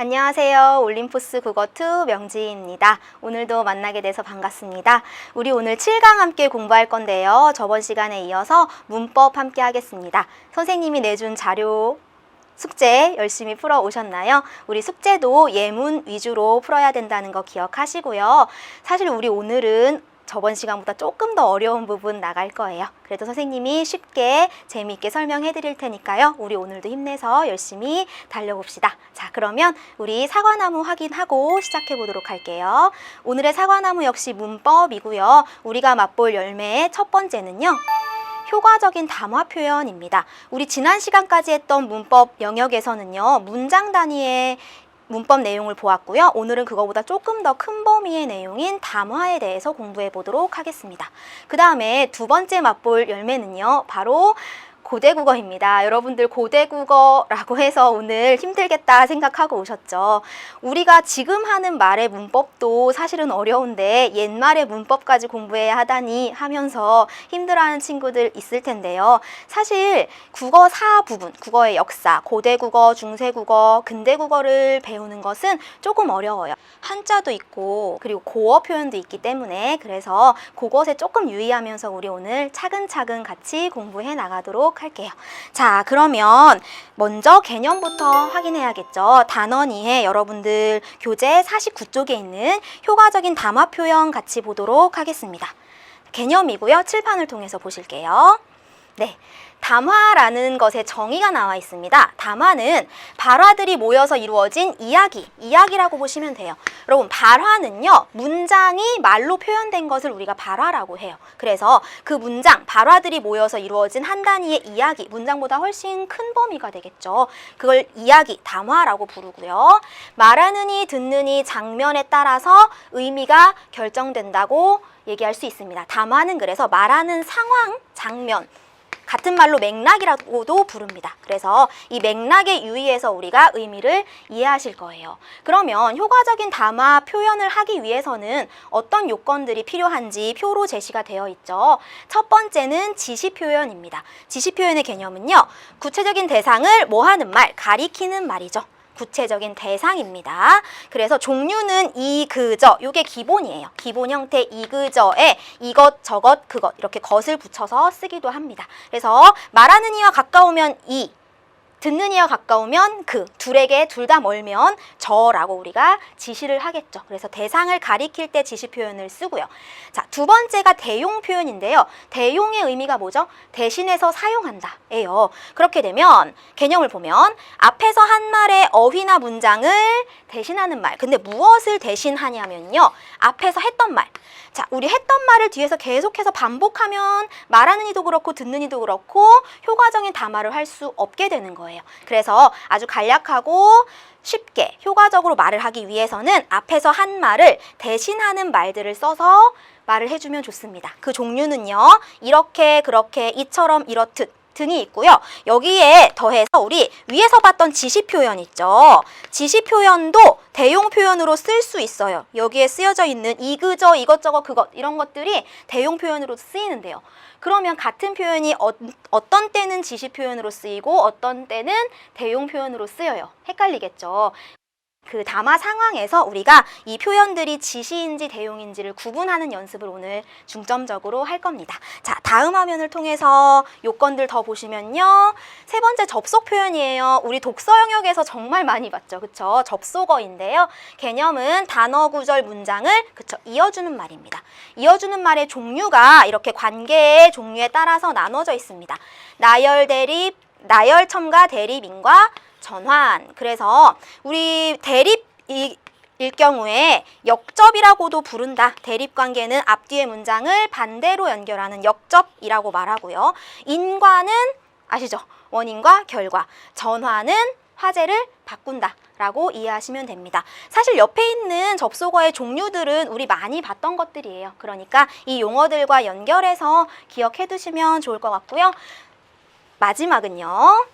안녕하세요. 올림포스 국어2 명지희입니다. 오늘도 만나게 돼서 반갑습니다. 우리 오늘 7강 함께 공부할 건데요. 저번 시간에 이어서 문법 함께 하겠습니다. 선생님이 내준 자료 숙제 열심히 풀어 오셨나요? 우리 숙제도 예문 위주로 풀어야 된다는 거 기억하시고요. 사실 우리 오늘은 저번 시간보다 조금 더 어려운 부분 나갈 거예요. 그래도 선생님이 쉽게 재미있게 설명해 드릴 테니까요. 우리 오늘도 힘내서 열심히 달려봅시다. 자, 그러면 우리 사과나무 확인하고 시작해 보도록 할게요. 오늘의 사과나무 역시 문법이고요. 우리가 맛볼 열매의 첫 번째는요. 효과적인 담화 표현입니다. 우리 지난 시간까지 했던 문법 영역에서는요. 문장 단위의 문법 내용을 보았고요. 오늘은 그거보다 조금 더 큰 범위의 내용인 담화에 대해서 공부해 보도록 하겠습니다. 그 다음에 두 번째 맛볼 열매는요. 바로 고대국어입니다. 여러분들 고대국어라고 해서 오늘 힘들겠다 생각하고 오셨죠. 우리가 지금 하는 말의 문법도 사실은 어려운데 옛말의 문법까지 공부해야 하다니 하면서 힘들어하는 친구들 있을 텐데요. 사실 국어 4부분, 국어의 역사, 고대국어, 중세국어, 근대국어를 배우는 것은 조금 어려워요. 한자도 있고 그리고 고어 표현도 있기 때문에 그래서 그것에 조금 유의하면서 우리 오늘 차근차근 같이 공부해 나가도록 할게요. 자, 그러면 먼저 개념부터 확인해야겠죠. 단원 이해 여러분들 교재 49쪽에 있는 효과적인 담화 표현 같이 보도록 하겠습니다. 개념이고요. 칠판을 통해서 보실게요. 네. 담화라는 것의 정의가 나와 있습니다. 담화는 발화들이 모여서 이루어진 이야기라고 보시면 돼요. 여러분, 발화는요, 문장이 말로 표현된 것을 우리가 발화라고 해요. 그래서 그 문장, 발화들이 모여서 이루어진 한 단위의 이야기, 문장보다 훨씬 큰 범위가 되겠죠. 그걸 이야기, 담화라고 부르고요. 말하는 이, 듣는 이 장면에 따라서 의미가 결정된다고 얘기할 수 있습니다. 담화는 그래서 말하는 상황, 장면, 같은 말로 맥락이라고도 부릅니다. 그래서 이 맥락에 유의해서 우리가 의미를 이해하실 거예요. 그러면 효과적인 담화 표현을 하기 위해서는 어떤 요건들이 필요한지 표로 제시가 되어 있죠. 첫 번째는 지시 표현입니다. 지시 표현의 개념은요. 구체적인 대상을 뭐 하는 말, 가리키는 말이죠. 구체적인 대상입니다. 그래서 종류는 이, 그, 저, 요게 기본이에요. 기본 형태 이, 그, 저에 이것, 저것, 그것 이렇게 것을 붙여서 쓰기도 합니다. 그래서 말하는 이와 가까우면 이, 듣는 이와 가까우면 그, 둘에게 둘 다 멀면 저라고 우리가 지시를 하겠죠. 그래서 대상을 가리킬 때 지시 표현을 쓰고요. 자, 두 번째가 대용 표현인데요. 대용의 의미가 뭐죠? 대신해서 사용한다 예요. 그렇게 되면 개념을 보면 앞에서 한 말의 어휘나 문장을 대신하는 말. 근데 무엇을 대신하냐면요. 앞에서 했던 말. 자, 우리 했던 말을 뒤에서 계속해서 반복하면 말하는 이도 그렇고 듣는 이도 그렇고 효과적인 담화를 할 수 없게 되는 거예요. 그래서 아주 간략하고 쉽게 효과적으로 말을 하기 위해서는 앞에서 한 말을 대신하는 말들을 써서 말을 해주면 좋습니다. 그 종류는요. 이렇게, 그렇게, 이처럼, 이렇듯 등이 있고요. 여기에 더해서 우리 위에서 봤던 지시 표현 있죠. 지시 표현도 대용 표현으로 쓸 수 있어요. 여기에 쓰여져 있는 이, 그, 저, 이것저것, 그것 이런 것들이 대용 표현으로 쓰이는데요. 그러면 같은 표현이 어떤 때는 지시 표현으로 쓰이고 어떤 때는 대용 표현으로 쓰여요. 헷갈리겠죠. 그 담화 상황에서 우리가 이 표현들이 지시인지 대용인지를 구분하는 연습을 오늘 중점적으로 할 겁니다. 자, 다음 화면을 통해서 요건들 더 보시면요. 세 번째 접속 표현이에요. 우리 독서 영역에서 정말 많이 봤죠. 그쵸? 접속어인데요. 개념은 단어, 구절, 문장을 그쵸? 이어주는 말입니다. 이어주는 말의 종류가 이렇게 관계의 종류에 따라서 나눠져 있습니다. 나열, 대립, 나열, 첨가, 대립, 인과, 전환. 그래서 우리 대립일 경우에 역접이라고도 부른다. 대립관계는 앞뒤의 문장을 반대로 연결하는 역접이라고 말하고요. 인과는 아시죠? 원인과 결과. 전환은 화제를 바꾼다 라고 이해하시면 됩니다. 사실 옆에 있는 접속어의 종류들은 우리 많이 봤던 것들이에요. 그러니까 이 용어들과 연결해서 기억해 두시면 좋을 것 같고요. 마지막은요.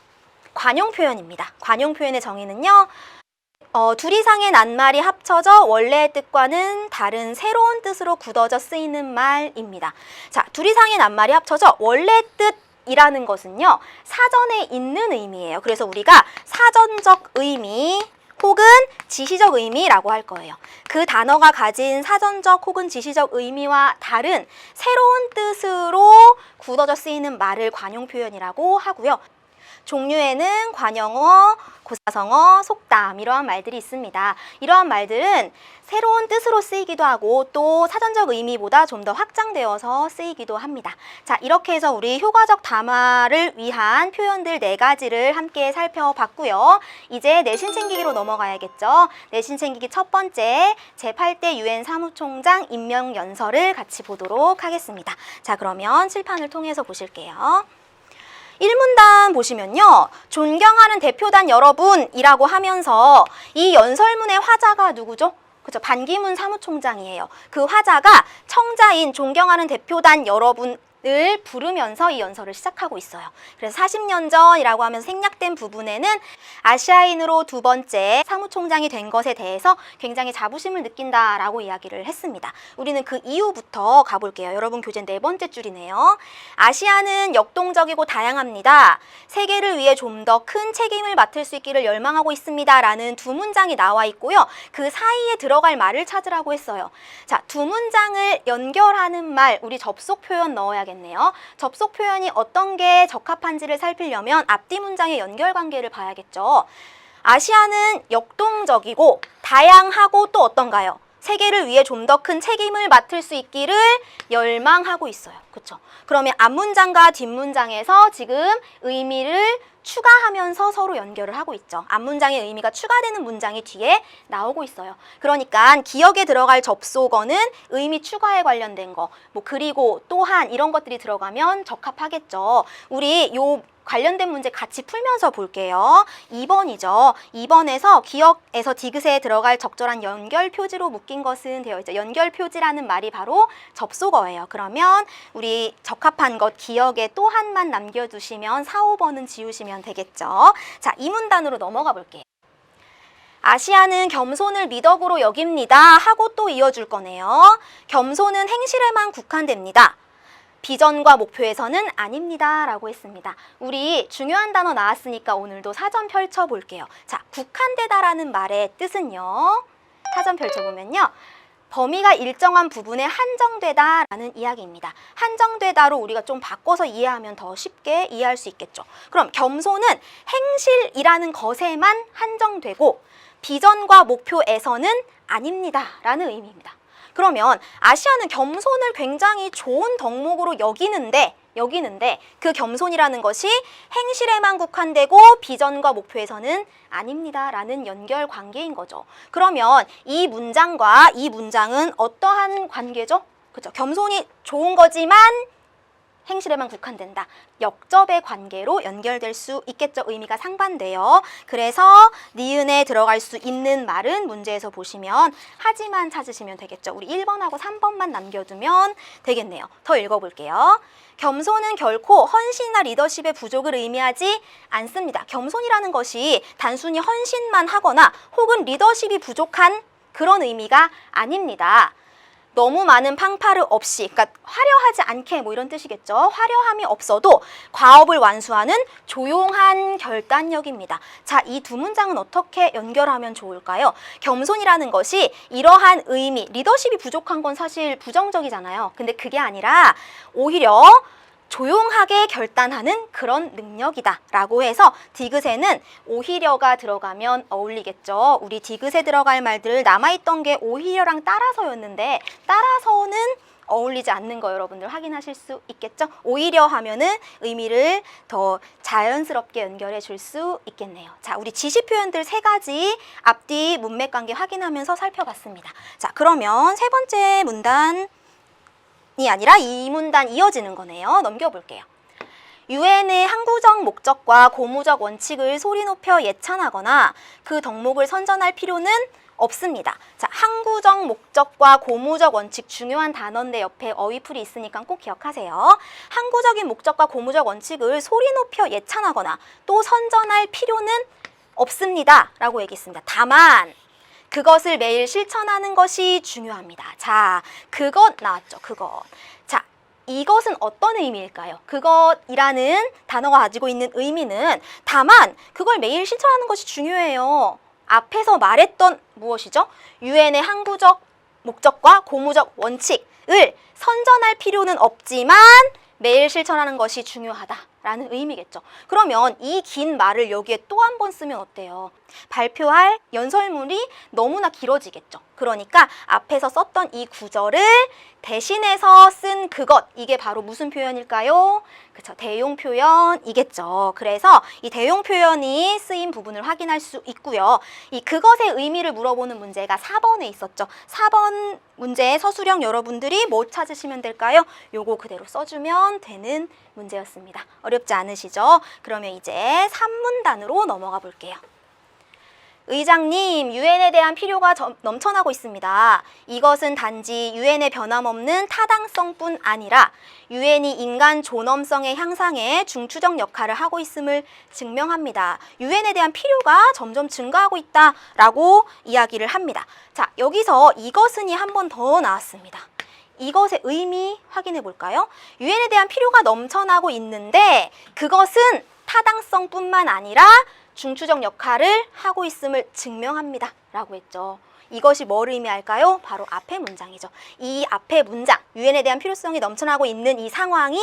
관용 표현입니다. 관용 표현의 정의는요. 둘 이상의 낱말이 합쳐져 원래의 뜻과는 다른 새로운 뜻으로 굳어져 쓰이는 말입니다. 자, 둘 이상의 낱말이 합쳐져 원래 뜻이라는 것은요. 사전에 있는 의미예요. 그래서 우리가 사전적 의미, 혹은 지시적 의미라고 할 거예요. 그 단어가 가진 사전적 혹은 지시적 의미와 다른 새로운 뜻으로 굳어져 쓰이는 말을 관용 표현이라고 하고요. 종류에는 관용어, 고사성어, 속담 이러한 말들이 있습니다. 이러한 말들은 새로운 뜻으로 쓰이기도 하고 또 사전적 의미보다 좀 더 확장되어서 쓰이기도 합니다. 자, 이렇게 해서 우리 효과적 담화를 위한 표현들 4가지를 함께 살펴봤고요. 이제 내신 챙기기로 넘어가야겠죠. 내신 챙기기 첫 번째, 제8대 UN 사무총장 임명연설을 같이 보도록 하겠습니다. 자, 그러면 칠판을 통해서 보실게요. 1문단 보시면요. 존경하는 대표단 여러분이라고 하면서 이 연설문의 화자가 누구죠? 그렇죠. 반기문 사무총장이에요. 그 화자가 청자인 존경하는 대표단 여러분을 부르면서 이 연설을 시작하고 있어요. 그래서 40년 전이라고 하면서 생략된 부분에는 아시아인으로 2번째 사무총장이 된 것에 대해서 굉장히 자부심을 느낀다라고 이야기를 했습니다. 우리는 그 이후부터 가볼게요. 여러분 교재 4번째 줄이네요. 아시아는 역동적이고 다양합니다. 세계를 위해 좀 더 큰 책임을 맡을 수 있기를 열망하고 있습니다. 라는 2문장이 나와 있고요. 그 사이에 들어갈 말을 찾으라고 했어요. 자, 2문장을 연결하는 말, 우리 접속 표현 넣어야겠네요. 접속 표현이 어떤 게 적합한지를 살피려면 앞뒤 문장의 연결관계를 봐야겠죠. 아시아는 역동적이고 다양하고 또 어떤가요? 세계를 위해 좀 더 큰 책임을 맡을 수 있기를 열망하고 있어요. 그렇죠? 그러면 앞문장과 뒷문장에서 지금 의미를 추가하면서 서로 연결을 하고 있죠. 앞문장의 의미가 추가되는 문장이 뒤에 나오고 있어요. 그러니까 기억에 들어갈 접속어는 의미 추가에 관련된 거, 뭐 그리고 또한 이런 것들이 들어가면 적합하겠죠. 우리 요 관련된 문제 같이 풀면서 볼게요. 2번이죠. 2번에서 기억에서 디귿에 들어갈 적절한 연결 표지로 묶인 것은 되어 있죠. 연결 표지라는 말이 바로 접속어예요. 그러면 우리 적합한 것 기억에 또 한만 남겨두시면 4, 5번은 지우시면 되겠죠. 자, 이 문단으로 넘어가 볼게요. 아시아는 겸손을 미덕으로 여깁니다. 하고 또 이어줄 거네요. 겸손은 행실에만 국한됩니다. 비전과 목표에서는 아닙니다. 라고 했습니다. 우리 중요한 단어 나왔으니까 오늘도 사전 펼쳐볼게요. 자, 국한되다라는 말의 뜻은요. 사전 펼쳐보면요. 범위가 일정한 부분에 한정되다라는 이야기입니다. 한정되다로 우리가 좀 바꿔서 이해하면 더 쉽게 이해할 수 있겠죠. 그럼 겸손은 행실이라는 것에만 한정되고 비전과 목표에서는 아닙니다. 라는 의미입니다. 그러면 아시아는 겸손을 굉장히 좋은 덕목으로 여기는데 그 겸손이라는 것이 행실에만 국한되고 비전과 목표에서는 아닙니다. 라는 연결 관계인 거죠. 그러면 이 문장과 이 문장은 어떠한 관계죠? 그렇죠. 겸손이 좋은 거지만 행실에만 국한된다. 역접의 관계로 연결될 수 있겠죠. 의미가 상반돼요. 그래서 니은에 들어갈 수 있는 말은 문제에서 보시면 하지만 찾으시면 되겠죠. 우리 1번하고 3번만 남겨두면 되겠네요. 더 읽어볼게요. 겸손은 결코 헌신이나 리더십의 부족을 의미하지 않습니다. 겸손이라는 것이 단순히 헌신만 하거나 혹은 리더십이 부족한 그런 의미가 아닙니다. 너무 많은 팡파르 없이, 그러니까 화려하지 않게 뭐 이런 뜻이겠죠. 화려함이 없어도 과업을 완수하는 조용한 결단력입니다. 자, 이 2문장은 어떻게 연결하면 좋을까요? 겸손이라는 것이 이러한 의미, 리더십이 부족한 건 사실 부정적이잖아요. 근데 그게 아니라 오히려 조용하게 결단하는 그런 능력이다 라고 해서 디귿에는 오히려가 들어가면 어울리겠죠. 우리 디귿에 들어갈 말들 남아있던 게 오히려랑 따라서였는데 따라서는 어울리지 않는 거 여러분들 확인하실 수 있겠죠. 오히려 하면은 의미를 더 자연스럽게 연결해 줄 수 있겠네요. 자, 우리 지시 표현들 3가지 앞뒤 문맥 관계 확인하면서 살펴봤습니다. 자, 그러면 세 번째 문단 이 아니라 이 문단 이어지는 거네요. 넘겨볼게요. 유엔의 항구적 목적과 고무적 원칙을 소리 높여 예찬하거나 그 덕목을 선전할 필요는 없습니다. 자, 항구적 목적과 고무적 원칙 중요한 단어인데 옆에 어휘풀이 있으니까 꼭 기억하세요. 항구적인 목적과 고무적 원칙을 소리 높여 예찬하거나 또 선전할 필요는 없습니다. 라고 얘기했습니다. 다만 그것을 매일 실천하는 것이 중요합니다. 자, 그것 나왔죠. 그것. 자, 이것은 어떤 의미일까요? 그것이라는 단어가 가지고 있는 의미는 다만 그걸 매일 실천하는 것이 중요해요. 앞에서 말했던 무엇이죠? 유엔의 항구적 목적과 고무적 원칙을 선전할 필요는 없지만 매일 실천하는 것이 중요하다라는 의미겠죠. 그러면 이 긴 말을 여기에 또 한 번 쓰면 어때요? 발표할 연설문이 너무나 길어지겠죠. 그러니까 앞에서 썼던 이 구절을 대신해서 쓴 그것, 이게 바로 무슨 표현일까요? 그쵸, 대용 표현이겠죠. 그래서 이 대용 표현이 쓰인 부분을 확인할 수 있고요. 이 그것의 의미를 물어보는 문제가 4번에 있었죠. 4번 문제의 서술형 여러분들이 뭐 찾으시면 될까요? 요거 그대로 써주면 되는 문제였습니다. 어렵지 않으시죠? 그러면 이제 3문단으로 넘어가 볼게요. 의장님, 유엔에 대한 필요가 넘쳐나고 있습니다. 이것은 단지 유엔의 변함없는 타당성뿐 아니라 유엔이 인간 존엄성의 향상에 중추적 역할을 하고 있음을 증명합니다. 유엔에 대한 필요가 점점 증가하고 있다라고 이야기를 합니다. 자, 여기서 이것은이 한 번 더 나왔습니다. 이것의 의미 확인해 볼까요? 유엔에 대한 필요가 넘쳐나고 있는데 그것은 타당성뿐만 아니라 중추적 역할을 하고 있음을 증명합니다 라고 했죠. 이것이 뭘 의미할까요? 바로 앞의 문장이죠. 이 앞의 문장, 유엔에 대한 필요성이 넘쳐나고 있는 이 상황이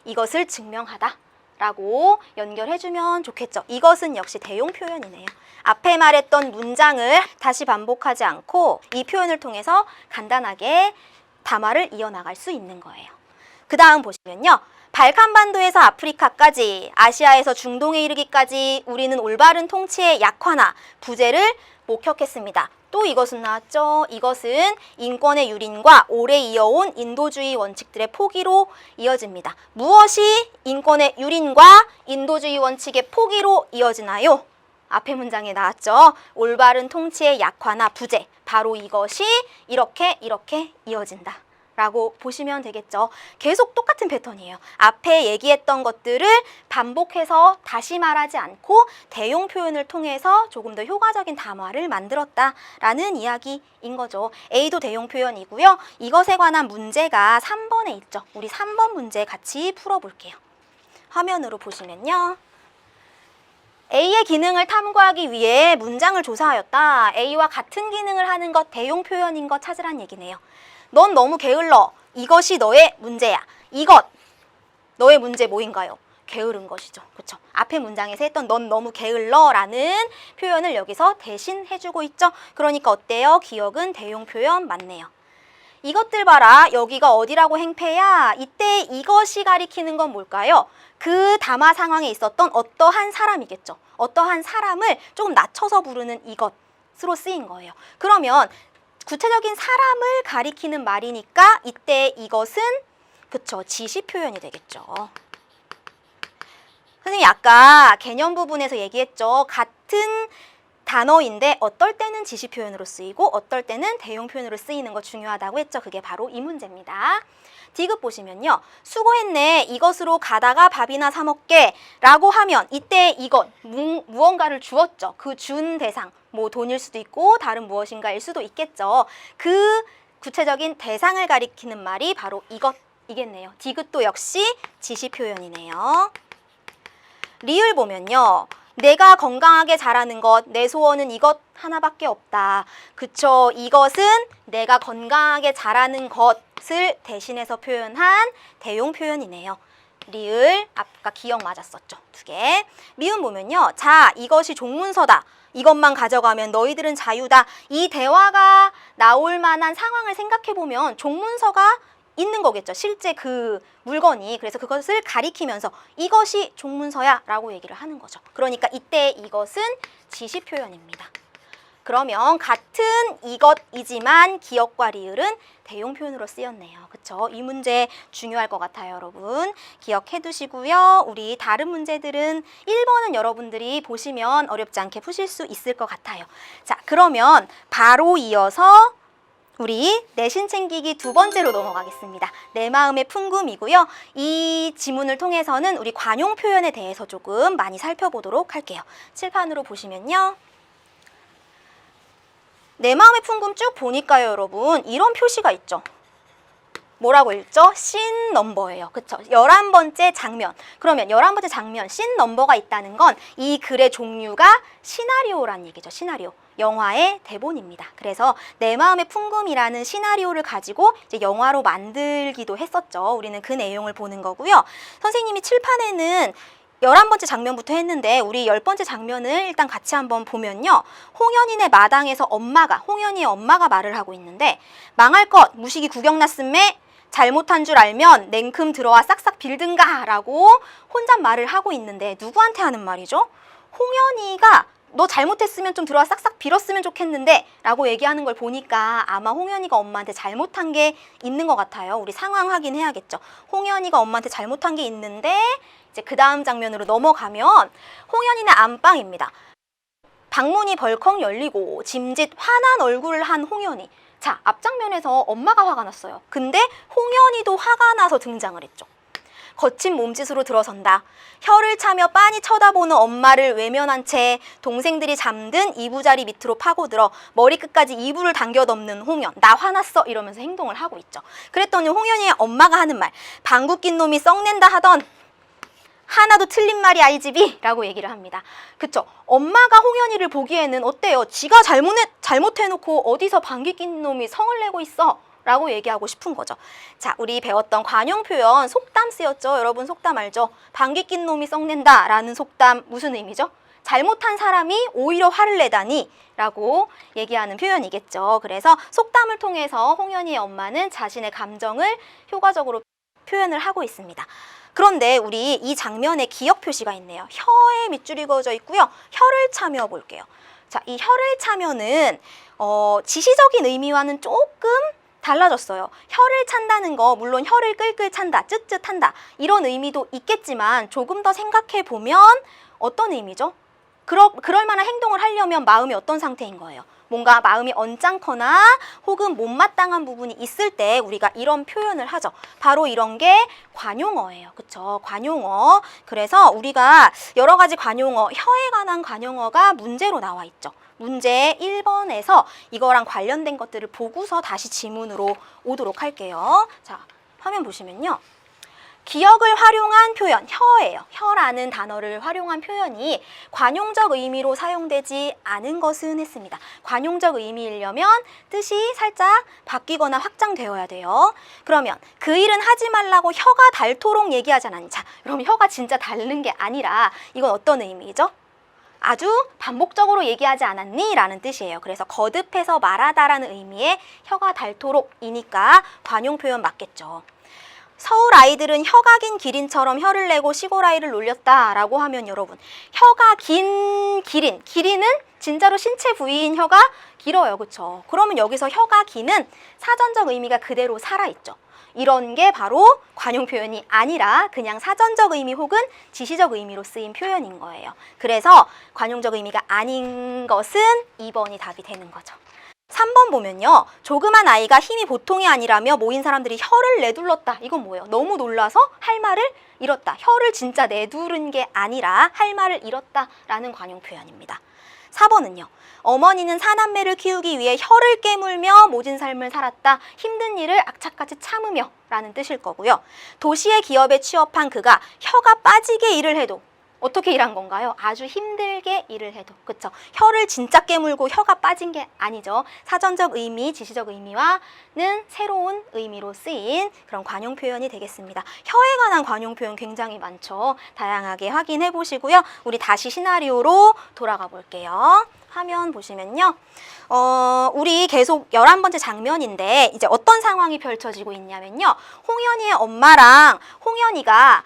이것을 증명하다 라고 연결해주면 좋겠죠. 이것은 역시 대용 표현이네요. 앞에 말했던 문장을 다시 반복하지 않고 이 표현을 통해서 간단하게 담화를 이어나갈 수 있는 거예요. 그 다음 보시면요. 발칸반도에서 아프리카까지, 아시아에서 중동에 이르기까지 우리는 올바른 통치의 약화나 부재를 목격했습니다. 또 이것은 나왔죠. 이것은 인권의 유린과 오래 이어온 인도주의 원칙들의 포기로 이어집니다. 무엇이 인권의 유린과 인도주의 원칙의 포기로 이어지나요? 앞의 문장에 나왔죠. 올바른 통치의 약화나 부재. 바로 이것이 이렇게 이어진다 라고 보시면 되겠죠. 계속 똑같은 패턴이에요. 앞에 얘기했던 것들을 반복해서 다시 말하지 않고 대용 표현을 통해서 조금 더 효과적인 담화를 만들었다라는 이야기인 거죠. A도 대용 표현이고요. 이것에 관한 문제가 3번에 있죠. 우리 3번 문제 같이 풀어볼게요. 화면으로 보시면요. A의 기능을 탐구하기 위해 문장을 조사하였다. A와 같은 기능을 하는 것, 대용 표현인 것 찾으란 얘기네요. 넌 너무 게을러. 이것이 너의 문제야. 이것, 너의 문제 뭐인가요? 게으른 것이죠. 그렇죠? 앞에 문장에서 했던 넌 너무 게을러라는 표현을 여기서 대신 해주고 있죠. 그러니까 어때요? 기억은 대용 표현 맞네요. 이것들 봐라. 여기가 어디라고 행패야? 이때 이것이 가리키는 건 뭘까요? 그 담화 상황에 있었던 어떠한 사람이겠죠. 어떠한 사람을 조금 낮춰서 부르는 이것으로 쓰인 거예요. 그러면 구체적인 사람을 가리키는 말이니까 이때 이것은 그쵸, 지시 표현이 되겠죠. 선생님이 아까 개념 부분에서 얘기했죠. 같은 단어인데 어떨 때는 지시 표현으로 쓰이고 어떨 때는 대용 표현으로 쓰이는 거 중요하다고 했죠. 그게 바로 이 문제입니다. 디귿 보시면요. 수고했네. 이것으로 가다가 밥이나 사 먹게 라고 하면 이때 이것, 무언가를 주었죠. 그 준 대상, 뭐 돈일 수도 있고 다른 무엇인가일 수도 있겠죠. 그 구체적인 대상을 가리키는 말이 바로 이것이겠네요. 디귿도 역시 지시 표현이네요. 리을 보면요. 내가 건강하게 자라는 것, 내 소원은 이것 하나밖에 없다. 그쵸? 이것은 내가 건강하게 자라는 것을 대신해서 표현한 대용 표현이네요. 리을, 아까 기억 맞았었죠. 2개. 미음 보면요. 자, 이것이 종문서다. 이것만 가져가면 너희들은 자유다. 이 대화가 나올 만한 상황을 생각해보면 종문서가 있는 거겠죠. 실제 그 물건이. 그래서 그것을 가리키면서 이것이 종문서야 라고 얘기를 하는 거죠. 그러니까 이때 이것은 지시 표현입니다. 그러면 같은 이것이지만 기억과 리을은 대용 표현으로 쓰였네요. 그쵸? 이 문제 중요할 것 같아요, 여러분. 기억해 두시고요. 우리 다른 문제들은 1번은 여러분들이 보시면 어렵지 않게 푸실 수 있을 것 같아요. 자, 그러면 바로 이어서 우리 내신 챙기기 2번째로 넘어가겠습니다. 내 마음의 풍금이고요. 이 지문을 통해서는 우리 관용 표현에 대해서 조금 많이 살펴보도록 할게요. 칠판으로 보시면요. 내 마음의 풍금 쭉 보니까요, 여러분. 이런 표시가 있죠. 뭐라고 읽죠? 씬 넘버예요. 그쵸? 11번째 장면. 그러면 11번째 장면, 씬 넘버가 있다는 건 이 글의 종류가 시나리오란 얘기죠. 시나리오. 영화의 대본입니다. 그래서 내 마음의 풍금이라는 시나리오를 가지고 이제 영화로 만들기도 했었죠. 우리는 그 내용을 보는 거고요. 선생님이 칠판에는 11번째 장면부터 했는데 우리 10번째 장면을 일단 같이 한번 보면요. 홍현인의 마당에서 홍현이의 엄마가 말을 하고 있는데 망할 것 무식이 구경났음에 잘못한 줄 알면 냉큼 들어와 싹싹 빌든가 라고 혼잣말을 하고 있는데 누구한테 하는 말이죠? 홍현이가 너 잘못했으면 좀 들어와 싹싹 빌었으면 좋겠는데 라고 얘기하는 걸 보니까 아마 홍현이가 엄마한테 잘못한 게 있는 것 같아요. 우리 상황 확인해야겠죠. 홍현이가 엄마한테 잘못한 게 있는데 이제 그 다음 장면으로 넘어가면 홍현이네 안방입니다. 방문이 벌컥 열리고 짐짓 화난 얼굴을 한 홍현이. 자, 앞장면에서 엄마가 화가 났어요. 근데 홍현이도 화가 나서 등장을 했죠. 거친 몸짓으로 들어선다. 혀를 차며 빤히 쳐다보는 엄마를 외면한 채 동생들이 잠든 이부자리 밑으로 파고들어 머리끝까지 이불을 당겨 덮는 홍현. 나 화났어 이러면서 행동을 하고 있죠. 그랬더니 홍현이의 엄마가 하는 말. 방귀 낀 놈이 썩낸다 하던 하나도 틀린 말이 아이 집이 라고 얘기를 합니다. 그쵸? 엄마가 홍현이를 보기에는 어때요? 지가 잘못해놓고 어디서 방귀 낀 놈이 성을 내고 있어? 라고 얘기하고 싶은 거죠. 자, 우리 배웠던 관용 표현 속담 쓰였죠? 여러분 속담 알죠? 방귀 낀 놈이 썩낸다 라는 속담 무슨 의미죠? 잘못한 사람이 오히려 화를 내다니 라고 얘기하는 표현이겠죠. 그래서 속담을 통해서 홍현이의 엄마는 자신의 감정을 효과적으로 표현을 하고 있습니다. 그런데 우리 이 장면에 기억 표시가 있네요. 혀에 밑줄이 그어져 있고요. 혀를 차며 볼게요. 자, 이 혀를 차면은 지시적인 의미와는 조금 달라졌어요. 혀를 찬다는 거 물론 혀를 끌끌 찬다, 쯧쯧한다 이런 의미도 있겠지만 조금 더 생각해 보면 어떤 의미죠? 그럴 만한 행동을 하려면 마음이 어떤 상태인 거예요? 뭔가 마음이 언짢거나 혹은 못마땅한 부분이 있을 때 우리가 이런 표현을 하죠. 바로 이런 게 관용어예요. 그쵸? 관용어. 그래서 우리가 여러 가지 관용어, 혀에 관한 관용어가 문제로 나와 있죠. 문제 1번에서 이거랑 관련된 것들을 보고서 다시 지문으로 오도록 할게요. 자, 화면 보시면요. 기억을 활용한 표현, 혀예요. 혀라는 단어를 활용한 표현이 관용적 의미로 사용되지 않은 것은 했습니다. 관용적 의미이려면 뜻이 살짝 바뀌거나 확장되어야 돼요. 그러면 그 일은 하지 말라고 혀가 닳도록 얘기하지 않았니? 자, 그럼 혀가 진짜 닳는 게 아니라 이건 어떤 의미죠? 아주 반복적으로 얘기하지 않았니? 라는 뜻이에요. 그래서 거듭해서 말하다라는 의미의 혀가 닳도록 이니까 관용 표현 맞겠죠. 서울 아이들은 혀가 긴 기린처럼 혀를 내고 시골 아이를 놀렸다라고 하면 여러분 혀가 긴 기린은 진짜로 신체 부위인 혀가 길어요. 그쵸? 그러면 여기서 혀가 기는 사전적 의미가 그대로 살아있죠. 이런 게 바로 관용 표현이 아니라 그냥 사전적 의미 혹은 지시적 의미로 쓰인 표현인 거예요. 그래서 관용적 의미가 아닌 것은 2번이 답이 되는 거죠. 3번 보면요. 조그만 아이가 힘이 보통이 아니라며 모인 사람들이 혀를 내둘렀다. 이건 뭐예요? 너무 놀라서 할 말을 잃었다. 혀를 진짜 내두른 게 아니라 할 말을 잃었다라는 관용 표현입니다. 4번은요. 어머니는 사남매를 키우기 위해 혀를 깨물며 모진 삶을 살았다. 힘든 일을 악착같이 참으며 라는 뜻일 거고요. 도시의 기업에 취업한 그가 혀가 빠지게 일을 해도 어떻게 일한 건가요? 아주 힘들게 일을 해도. 그쵸? 혀를 진짜 깨물고 혀가 빠진 게 아니죠. 사전적 의미, 지시적 의미와는 새로운 의미로 쓰인 그런 관용 표현이 되겠습니다. 혀에 관한 관용 표현 굉장히 많죠. 다양하게 확인해 보시고요. 우리 다시 시나리오로 돌아가 볼게요. 화면 보시면요. 우리 계속 11번째 장면인데 이제 어떤 상황이 펼쳐지고 있냐면요. 홍현이의 엄마랑 홍현이가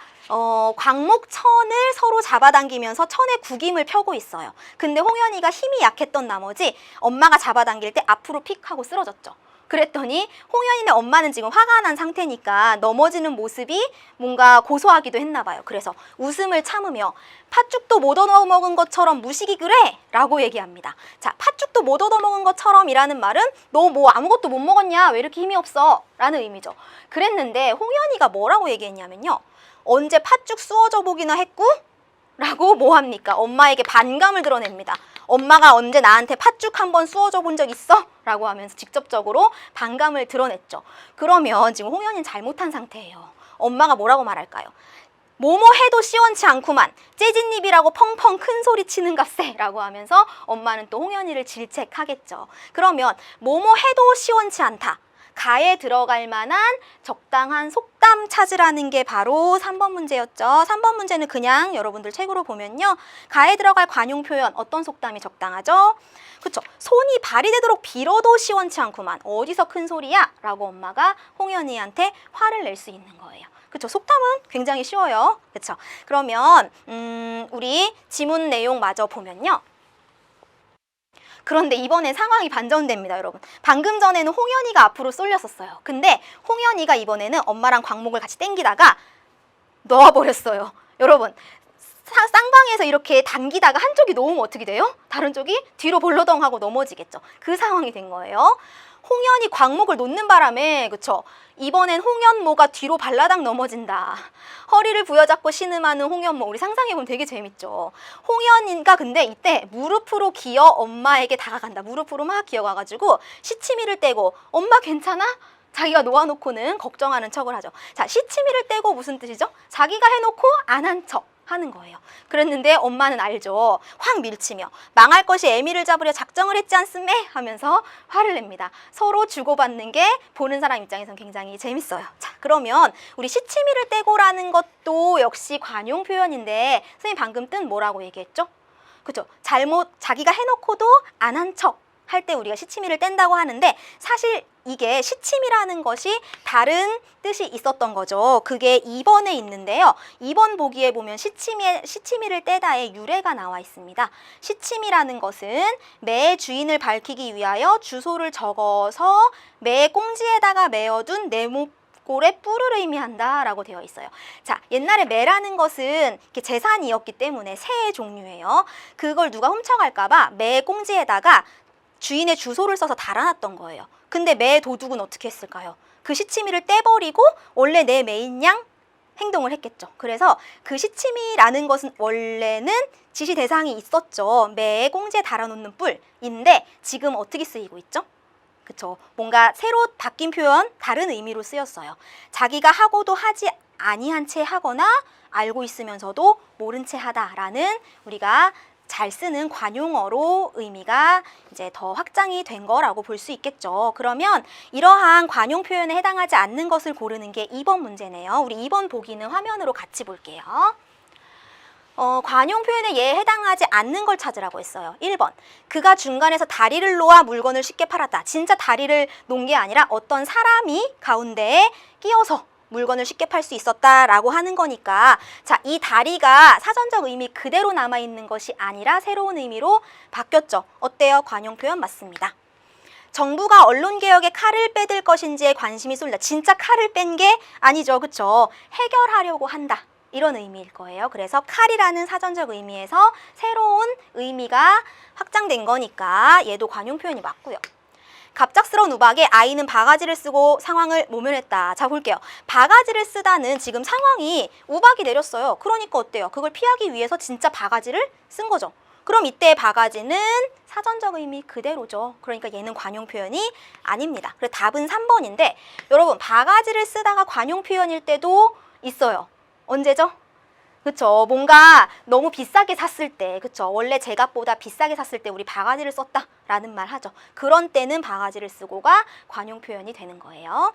광목천을 서로 잡아당기면서 천에 구김을 펴고 있어요. 근데 홍현이가 힘이 약했던 나머지 엄마가 잡아당길 때 앞으로 픽 하고 쓰러졌죠. 그랬더니 홍현이네 엄마는 지금 화가 난 상태니까 넘어지는 모습이 뭔가 고소하기도 했나 봐요. 그래서 웃음을 참으며 팥죽도 못 얻어먹은 것처럼 무식이 그래? 라고 얘기합니다. 자, 팥죽도 못 얻어먹은 것처럼 이라는 말은 너 뭐 아무것도 못 먹었냐? 왜 이렇게 힘이 없어? 라는 의미죠. 그랬는데 홍현이가 뭐라고 얘기했냐면요. 언제 팥죽 쑤어줘 보기나 했고? 라고 뭐합니까? 엄마에게 반감을 드러냅니다. 엄마가 언제 나한테 팥죽 한번 쑤어줘 본 적 있어? 라고 하면서 직접적으로 반감을 드러냈죠. 그러면 지금 홍현이는 잘못한 상태예요. 엄마가 뭐라고 말할까요? 뭐뭐 해도 시원치 않구만. 재진입이라고 펑펑 큰 소리 치는 값세 라고 하면서 엄마는 또 홍현이를 질책하겠죠. 그러면 뭐뭐 해도 시원치 않다. 가에 들어갈 만한 적당한 속담 찾으라는 게 바로 3번 문제였죠. 3번 문제는 그냥 여러분들 책으로 보면요. 가에 들어갈 관용 표현 어떤 속담이 적당하죠? 그쵸? 손이 발이 되도록 빌어도 시원치 않구만. 어디서 큰 소리야? 라고 엄마가 홍현이한테 화를 낼 수 있는 거예요. 그쵸? 속담은 굉장히 쉬워요. 그쵸? 그러면 우리 지문 내용 마저 보면요. 그런데 이번에 상황이 반전됩니다, 여러분. 방금 전에는 홍현이가 앞으로 쏠렸었어요. 근데 홍현이가 이번에는 엄마랑 광목을 같이 땡기다가 놓아버렸어요. 여러분, 쌍방에서 이렇게 당기다가 한쪽이 놓으면 어떻게 돼요? 다른 쪽이 뒤로 볼러덩 하고 넘어지겠죠. 그 상황이 된 거예요. 홍현이 광목을 놓는 바람에, 그쵸? 이번엔 홍현모가 뒤로 발라당 넘어진다. 허리를 부여잡고 신음하는 홍현모. 우리 상상해보면 되게 재밌죠. 홍현이가 근데 이때 무릎으로 기어 엄마에게 다가간다. 무릎으로 막 기어가가지고 시치미를 떼고 엄마 괜찮아? 자기가 놓아놓고는 걱정하는 척을 하죠. 자, 시치미를 떼고 무슨 뜻이죠? 자기가 해놓고 안 한 척 하는 거예요. 그랬는데 엄마는 알죠. 확 밀치며 망할 것이 애미를 잡으려 작정을 했지 않습니까? 하면서 화를 냅니다. 서로 주고받는 게 보는 사람 입장에선 굉장히 재밌어요. 자, 그러면 우리 시치미를 떼고라는 것도 역시 관용 표현인데 선생님 방금 뜻 뭐라고 얘기했죠? 그죠? 자기가 해놓고도 안 한 척 할 때 우리가 시치미를 뗀다고 하는데 사실 이게 시치미라는 것이 다른 뜻이 있었던 거죠. 그게 2번에 있는데요. 2번 보기에 보면 시치미를 떼다의 유래가 나와 있습니다. 시치미라는 것은 매의 주인을 밝히기 위하여 주소를 적어서 매 꽁지에다가 메어둔 네모꼴의 뿔을 의미한다 라고 되어 있어요. 자, 옛날에 매라는 것은 이렇게 재산이었기 때문에 새의 종류예요. 그걸 누가 훔쳐갈까 봐 매 꽁지에다가 주인의 주소를 써서 달아놨던 거예요. 근데 매 도둑은 어떻게 했을까요? 그 시치미를 떼버리고 원래 내 매인 양 행동을 했겠죠. 그래서 그 시치미라는 것은 원래는 지시 대상이 있었죠. 매의 꽁지에 달아놓는 뿔인데 지금 어떻게 쓰이고 있죠? 그쵸? 뭔가 새로 바뀐 표현, 다른 의미로 쓰였어요. 자기가 하고도 하지 아니한 채 하거나 알고 있으면서도 모른 채 하다라는 우리가 잘 쓰는 관용어로 의미가 이제 더 확장이 된 거라고 볼 수 있겠죠. 그러면 이러한 관용 표현에 해당하지 않는 것을 고르는 게 2번 문제네요. 우리 2번 보기는 화면으로 같이 볼게요. 관용 표현에 얘에 해당하지 않는 걸 찾으라고 했어요. 1번. 그가 중간에서 다리를 놓아 물건을 쉽게 팔았다. 진짜 다리를 놓은 게 아니라 어떤 사람이 가운데에 끼어서 물건을 쉽게 팔 수 있었다라고 하는 거니까 자, 이 다리가 사전적 의미 그대로 남아있는 것이 아니라 새로운 의미로 바뀌었죠. 어때요? 관용 표현 맞습니다. 정부가 언론개혁에 칼을 빼들 것인지에 관심이 쏠린다. 진짜 칼을 뺀 게 아니죠. 그쵸? 해결하려고 한다. 이런 의미일 거예요. 그래서 칼이라는 사전적 의미에서 새로운 의미가 확장된 거니까 얘도 관용 표현이 맞고요. 갑작스러운 우박에 아이는 바가지를 쓰고 상황을 모면했다. 자, 볼게요. 바가지를 쓰다는 지금 상황이 우박이 내렸어요. 그러니까 어때요? 그걸 피하기 위해서 진짜 바가지를 쓴 거죠. 그럼 이때 바가지는 사전적 의미 그대로죠. 그러니까 얘는 관용 표현이 아닙니다. 그래서 답은 3번인데 여러분 바가지를 쓰다가 관용 표현일 때도 있어요. 언제죠? 그쵸. 뭔가 너무 비싸게 샀을 때, 그쵸. 원래 제값보다 비싸게 샀을 때 우리 바가지를 썼다라는 말 하죠. 그런 때는 바가지를 쓰고가 관용 표현이 되는 거예요.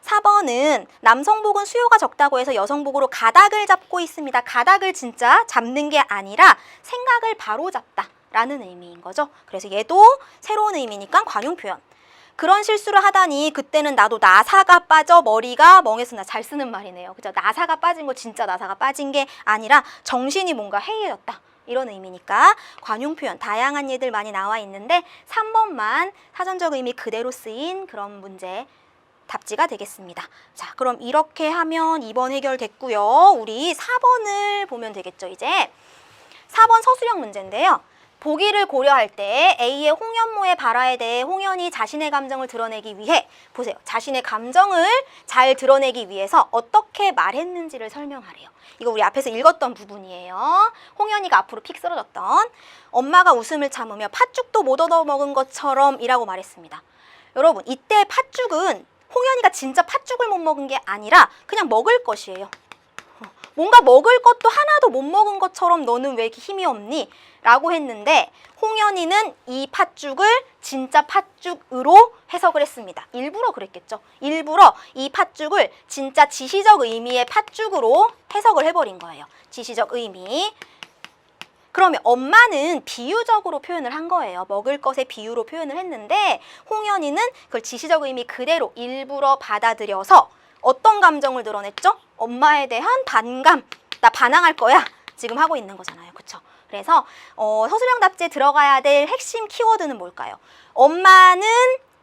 4번은 남성복은 수요가 적다고 해서 여성복으로 가닥을 잡고 있습니다. 가닥을 진짜 잡는 게 아니라 생각을 바로잡다라는 의미인 거죠. 그래서 얘도 새로운 의미니까 관용 표현. 그런 실수를 하다니 그때는 나도 나사가 빠져 머리가 멍했으나 잘 쓰는 말이네요. 그죠? 나사가 빠진 거 진짜 나사가 빠진 게 아니라 정신이 뭔가 해이해졌다. 이런 의미니까 관용 표현 다양한 예들 많이 나와 있는데 3번만 사전적 의미 그대로 쓰인 그런 문제 답지가 되겠습니다. 자, 그럼 이렇게 하면 2번 해결됐고요. 우리 4번을 보면 되겠죠, 이제. 4번 서술형 문제인데요. 보기를 고려할 때 A의 홍현모의 발화에 대해 홍현이 자신의 감정을 드러내기 위해 보세요. 자신의 감정을 잘 드러내기 위해서 어떻게 말했는지를 설명하래요. 이거 우리 앞에서 읽었던 부분이에요. 홍현이가 앞으로 픽 쓰러졌던 엄마가 웃음을 참으며 팥죽도 못 얻어먹은 것처럼 이라고 말했습니다. 여러분 이때 팥죽은 홍현이가 진짜 팥죽을 못 먹은 게 아니라 그냥 먹을 것이에요. 뭔가 먹을 것도 하나도 못 먹은 것처럼 너는 왜 이렇게 힘이 없니? 라고 했는데 홍현이는 이 팥죽을 진짜 팥죽으로 해석을 했습니다. 일부러 그랬겠죠. 일부러 이 팥죽을 진짜 지시적 의미의 팥죽으로 해석을 해버린 거예요. 지시적 의미. 그러면 엄마는 비유적으로 표현을 한 거예요. 먹을 것의 비유로 표현을 했는데 홍현이는 그걸 지시적 의미 그대로 일부러 받아들여서 어떤 감정을 드러냈죠? 엄마에 대한 반감. 나 반항할 거야. 지금 하고 있는 거잖아요. 그쵸? 그래서 서술형 답지에 들어가야 될 핵심 키워드는 뭘까요? 엄마는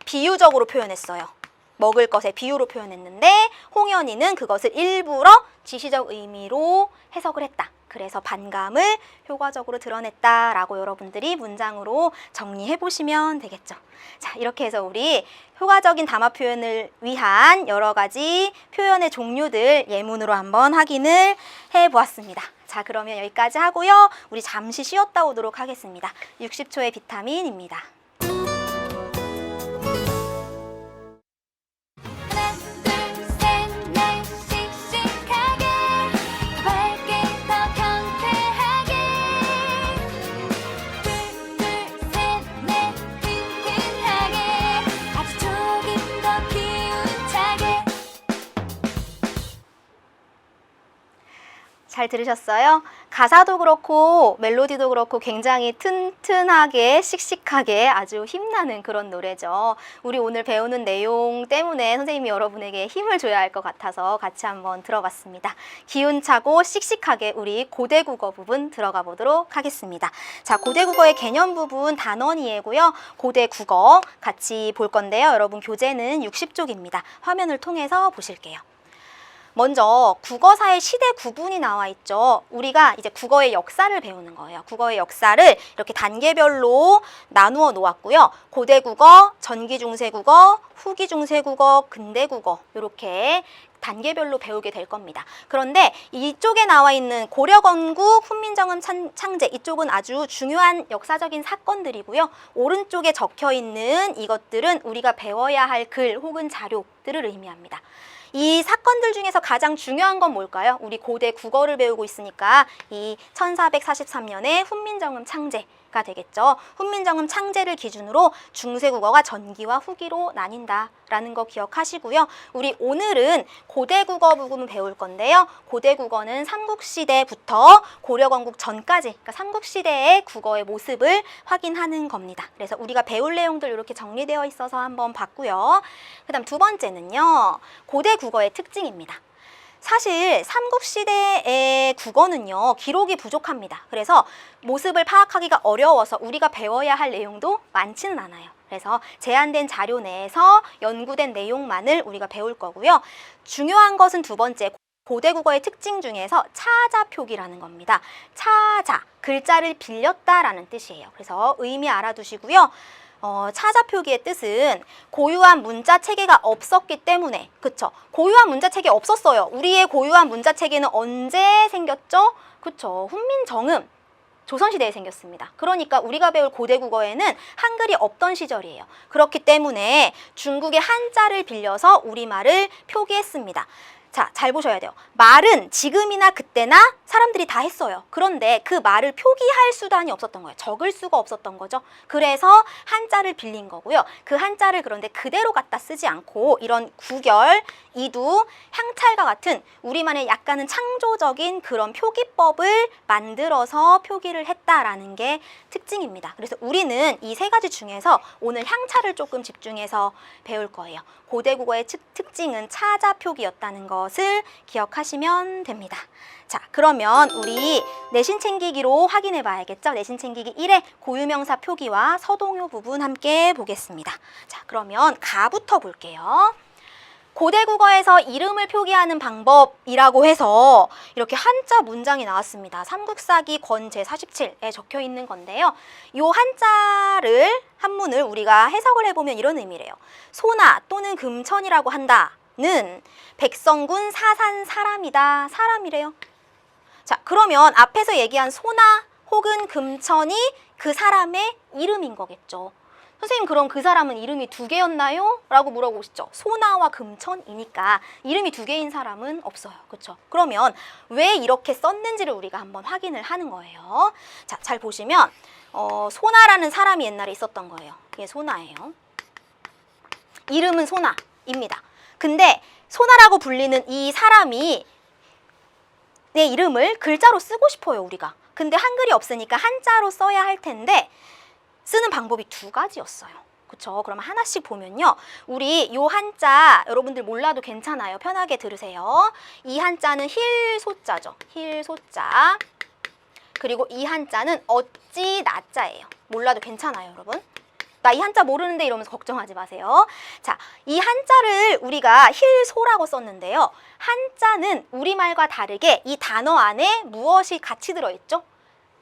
비유적으로 표현했어요. 먹을 것의 비유로 표현했는데 홍현이는 그것을 일부러 지시적 의미로 해석을 했다. 그래서 반감을 효과적으로 드러냈다라고 여러분들이 문장으로 정리해 보시면 되겠죠. 자, 이렇게 해서 우리 효과적인 담화 표현을 위한 여러 가지 표현의 종류들 예문으로 한번 확인을 해 보았습니다. 자, 그러면 여기까지 하고요. 우리 잠시 쉬었다 오도록 하겠습니다. 60초의 비타민입니다. 잘 들으셨어요? 가사도 그렇고 멜로디도 그렇고 굉장히 튼튼하게 씩씩하게 아주 힘나는 그런 노래죠. 우리 오늘 배우는 내용 때문에 선생님이 여러분에게 힘을 줘야 할 것 같아서 같이 한번 들어봤습니다. 기운차고 씩씩하게 우리 고대국어 부분 들어가 보도록 하겠습니다. 자, 고대국어의 개념 부분 단원이고요. 고대국어 같이 볼 건데요. 여러분 교재는 60쪽입니다. 화면을 통해서 보실게요. 먼저 국어사의 시대 구분이 나와 있죠. 우리가 이제 국어의 역사를 배우는 거예요. 국어의 역사를 이렇게 단계별로 나누어 놓았고요. 고대국어, 전기중세국어, 후기중세국어, 근대국어 이렇게 단계별로 배우게 될 겁니다. 그런데 이쪽에 나와 있는 고려건국, 훈민정음 창제 이쪽은 아주 중요한 역사적인 사건들이고요. 오른쪽에 적혀 있는 이것들은 우리가 배워야 할 글 혹은 자료들을 의미합니다. 이 사건들 중에서 가장 중요한 건 뭘까요? 우리 고대 국어를 배우고 있으니까 이 1443년에 훈민정음 창제가 되겠죠. 훈민정음 창제를 기준으로 중세국어가 전기와 후기로 나뉜다라는 거 기억하시고요. 우리 오늘은 고대국어 부분 배울 건데요. 고대국어는 삼국시대부터 고려건국 전까지 그러니까 삼국시대의 국어의 모습을 확인하는 겁니다. 그래서 우리가 배울 내용들 이렇게 정리되어 있어서 한번 봤고요. 그 다음 두 번째는요. 고대국어의 특징입니다. 사실 삼국시대의 국어는요. 기록이 부족합니다. 그래서 모습을 파악하기가 어려워서 우리가 배워야 할 내용도 많지는 않아요. 그래서 제한된 자료 내에서 연구된 내용만을 우리가 배울 거고요. 중요한 것은 두 번째, 고대국어의 특징 중에서 차자 표기라는 겁니다. 차자, 글자를 빌렸다라는 뜻이에요. 그래서 의미 알아두시고요. 차자 표기의 뜻은 고유한 문자 체계가 없었기 때문에, 그쵸? 고유한 문자 체계 없었어요. 우리의 고유한 문자 체계는 언제 생겼죠? 그쵸? 훈민정음. 조선시대에 생겼습니다. 그러니까 우리가 배울 고대국어에는 한글이 없던 시절이에요. 그렇기 때문에 중국의 한자를 빌려서 우리말을 표기했습니다. 자, 잘 보셔야 돼요. 말은 지금이나 그때나 사람들이 다 했어요. 그런데 그 말을 표기할 수단이 없었던 거예요. 적을 수가 없었던 거죠. 그래서 한자를 빌린 거고요. 그 한자를 그런데 그대로 갖다 쓰지 않고 이런 구결, 이두, 향찰과 같은 우리만의 약간은 창조적인 그런 표기법을 만들어서 표기를 했다라는 게 특징입니다. 그래서 우리는 이 세 가지 중에서 오늘 향찰을 조금 집중해서 배울 거예요. 고대국어의 특징은 차자 표기였다는 것을 기억하시면 됩니다. 자, 그러면 우리 내신 챙기기로 확인해 봐야겠죠? 내신 챙기기 1의 고유명사 표기와 서동요 부분 함께 보겠습니다. 자, 그러면 가부터 볼게요. 고대국어에서 이름을 표기하는 방법이라고 해서 이렇게 한자 문장이 나왔습니다. 삼국사기 권 제47에 적혀 있는 건데요. 이 한자를 한문을 우리가 해석을 해보면 이런 의미래요. 소나 또는 금천이라고 한다는 백성군 사산 사람이다. 사람이래요. 자, 그러면 앞에서 얘기한 소나 혹은 금천이 그 사람의 이름인 거겠죠. 선생님 그럼 그 사람은 이름이 두 개였나요? 라고 물어보시죠. 소나와 금천이니까 이름이 두 개인 사람은 없어요. 그렇죠? 그러면 왜 이렇게 썼는지를 우리가 한번 확인을 하는 거예요. 자, 잘 보시면 소나라는 사람이 옛날에 있었던 거예요. 이게 소나예요. 이름은 소나입니다. 근데 소나라고 불리는 이 사람이 내 이름을 글자로 쓰고 싶어요, 우리가. 근데 한글이 없으니까 한자로 써야 할 텐데 쓰는 방법이 두 가지였어요. 그쵸? 그럼 하나씩 보면요. 우리 요 한자 여러분들 몰라도 괜찮아요. 편하게 들으세요. 이 한자는 힐소자죠. 힐소자. 그리고 이 한자는 어찌 나자예요. 몰라도 괜찮아요, 여러분. 나 이 한자 모르는데 이러면서 걱정하지 마세요. 자, 이 한자를 우리가 힐소라고 썼는데요. 한자는 우리말과 다르게 이 단어 안에 무엇이 같이 들어있죠?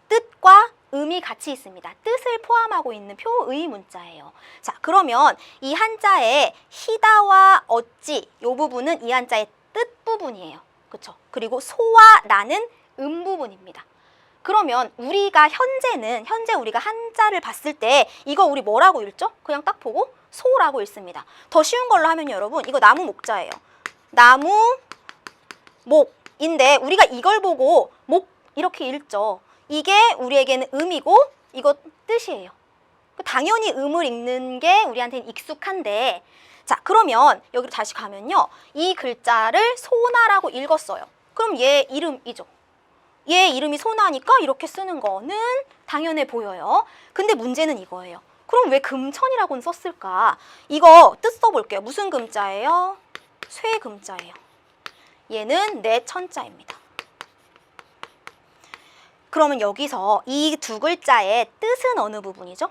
뜻과 음이 같이 있습니다. 뜻을 포함하고 있는 표의 문자예요. 자, 그러면 이 한자의 히다와 어찌 이 부분은 이 한자의 뜻 부분이에요. 그렇죠? 그리고 소와 나는 음 부분입니다. 그러면 우리가 현재 우리가 한자를 봤을 때 이거 우리 뭐라고 읽죠? 그냥 딱 보고 소라고 읽습니다. 더 쉬운 걸로 하면 여러분 이거 나무 목자예요. 나무 목인데 우리가 이걸 보고 목 이렇게 읽죠. 이게 우리에게는 음이고 이거 뜻이에요. 당연히 음을 읽는 게 우리한테는 익숙한데 자, 그러면 여기로 다시 가면요. 이 글자를 소나라고 읽었어요. 그럼 얘 이름이죠. 얘 이름이 소나니까 이렇게 쓰는 거는 당연해 보여요. 근데 문제는 이거예요. 그럼 왜 금천이라고는 썼을까? 이거 뜻 써볼게요. 무슨 금자예요? 쇠 금자예요. 얘는 내 천자입니다. 그러면 여기서 이 두 글자의 뜻은 어느 부분이죠?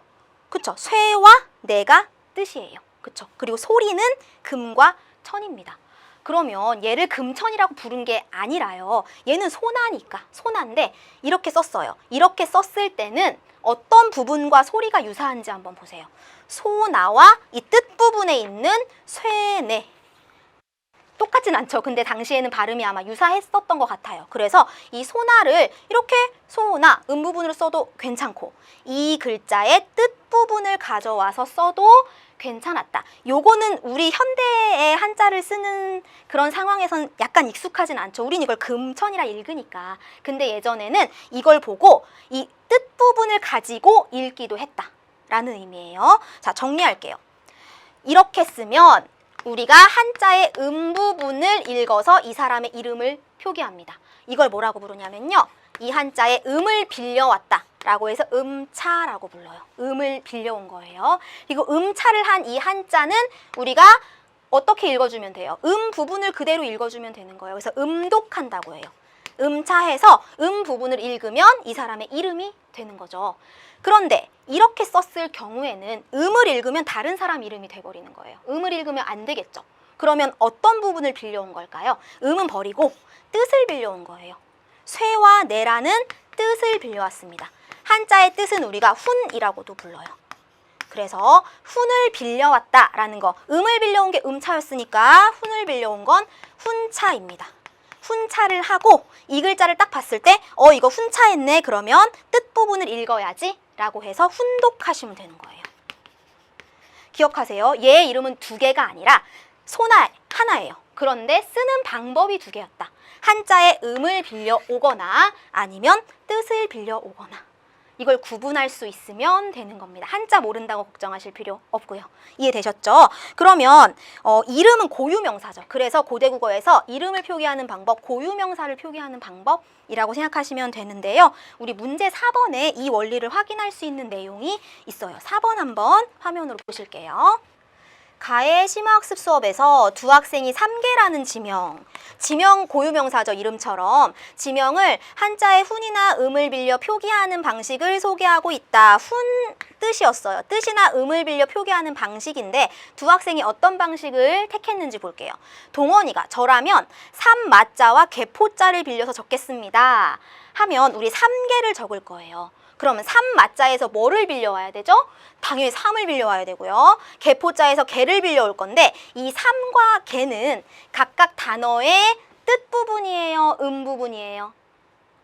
그쵸? 쇠와 내가 뜻이에요. 그쵸? 그리고 소리는 금과 천입니다. 그러면 얘를 금천이라고 부른 게 아니라요. 얘는 소나니까 소나인데 이렇게 썼어요. 이렇게 썼을 때는 어떤 부분과 소리가 유사한지 한번 보세요. 소나와 이 뜻 부분에 있는 쇠네. 똑같진 않죠. 근데 당시에는 발음이 아마 유사했었던 것 같아요. 그래서 이 소나를 이렇게 소나 음 부분으로 써도 괜찮고 이 글자의 뜻 부분을 가져와서 써도 괜찮았다. 요거는 우리 현대의 한자를 쓰는 그런 상황에선 약간 익숙하진 않죠. 우린 이걸 금천이라 읽으니까. 근데 예전에는 이걸 보고 이 뜻 부분을 가지고 읽기도 했다라는 의미예요. 자, 정리할게요. 이렇게 쓰면 우리가 한자의 음 부분을 읽어서 이 사람의 이름을 표기합니다. 이걸 뭐라고 부르냐면요. 이 한자의 음을 빌려왔다 라고 해서 음차라고 불러요. 음을 빌려온 거예요. 그리고 음차를 한 이 한자는 우리가 어떻게 읽어주면 돼요? 음 부분을 그대로 읽어주면 되는 거예요. 그래서 음독한다고 해요. 음차해서 음 부분을 읽으면 이 사람의 이름이 되는 거죠. 그런데 이렇게 썼을 경우에는 음을 읽으면 다른 사람 이름이 돼버리는 거예요. 음을 읽으면 안 되겠죠. 그러면 어떤 부분을 빌려온 걸까요? 음은 버리고 뜻을 빌려온 거예요. 쇠와 내라는 뜻을 빌려왔습니다. 한자의 뜻은 우리가 훈이라고도 불러요. 그래서 훈을 빌려왔다라는 거, 음을 빌려온 게 음차였으니까 훈을 빌려온 건 훈차입니다. 훈차를 하고 이 글자를 딱 봤을 때 이거 훈차했네. 그러면 뜻 부분을 읽어야지 라고 해서 훈독하시면 되는 거예요. 기억하세요. 얘의 이름은 두 개가 아니라 소나 하나예요. 그런데 쓰는 방법이 두 개였다. 한자의 음을 빌려오거나 아니면 뜻을 빌려오거나 이걸 구분할 수 있으면 되는 겁니다. 한자 모른다고 걱정하실 필요 없고요. 이해되셨죠? 그러면 이름은 고유명사죠. 그래서 고대국어에서 이름을 표기하는 방법, 고유명사를 표기하는 방법이라고 생각하시면 되는데요. 우리 문제 4번에 이 원리를 확인할 수 있는 내용이 있어요. 4번 한번 화면으로 보실게요. 가의 심화학습 수업에서 두 학생이 삼계라는 지명 고유명사죠. 이름처럼 지명을 한자의 훈이나 음을 빌려 표기하는 방식을 소개하고 있다. 훈 뜻이었어요. 뜻이나 음을 빌려 표기하는 방식인데 두 학생이 어떤 방식을 택했는지 볼게요. 동원이가 저라면 삼마자와 개포자를 빌려서 적겠습니다 하면 우리 삼계를 적을 거예요. 그러면 삼마자에서 뭐를 빌려와야 되죠? 당연히 삼을 빌려와야 되고요. 개포자에서 개를 빌려올 건데 이 삼과 개는 각각 단어의 뜻 부분이에요? 음 부분이에요?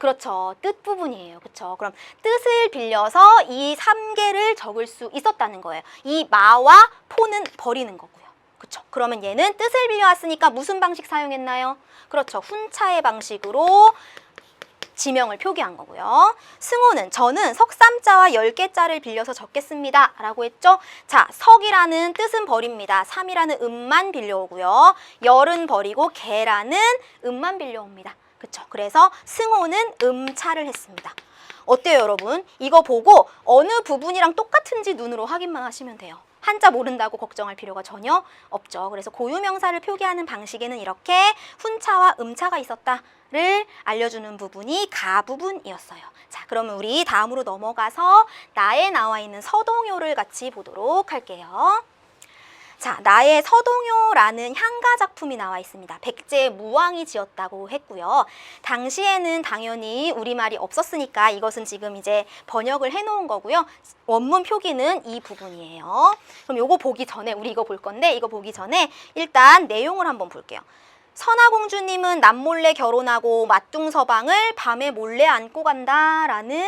그렇죠. 뜻 부분이에요. 그렇죠. 그럼 뜻을 빌려서 이 3개를 적을 수 있었다는 거예요. 이 마와 포는 버리는 거고요. 그렇죠. 그러면 얘는 뜻을 빌려왔으니까 무슨 방식 사용했나요? 그렇죠. 훈차의 방식으로 지명을 표기한 거고요. 승호는 저는 석삼자와 10개자를 빌려서 적겠습니다 라고 했죠. 자, 석이라는 뜻은 버립니다. 삼이라는 음만 빌려오고요. 열은 버리고 개라는 음만 빌려옵니다. 그쵸? 그래서 승호는 음차를 했습니다. 어때요, 여러분? 이거 보고 어느 부분이랑 똑같은지 눈으로 확인만 하시면 돼요. 한자 모른다고 걱정할 필요가 전혀 없죠. 그래서 고유명사를 표기하는 방식에는 이렇게 훈차와 음차가 있었다를 알려주는 부분이 가 부분이었어요. 자, 그러면 우리 다음으로 넘어가서 나에 나와 있는 서동요를 같이 보도록 할게요. 자, 나의 서동요라는 향가 작품이 나와 있습니다. 백제 무왕이 지었다고 했고요. 당시에는 당연히 우리말이 없었으니까 이것은 지금 이제 번역을 해놓은 거고요. 원문 표기는 이 부분이에요. 그럼 요거 보기 전에, 우리 이거 볼 건데 이거 보기 전에 일단 내용을 한번 볼게요. 선화공주님은 남몰래 결혼하고 맞둥서방을 밤에 몰래 안고 간다라는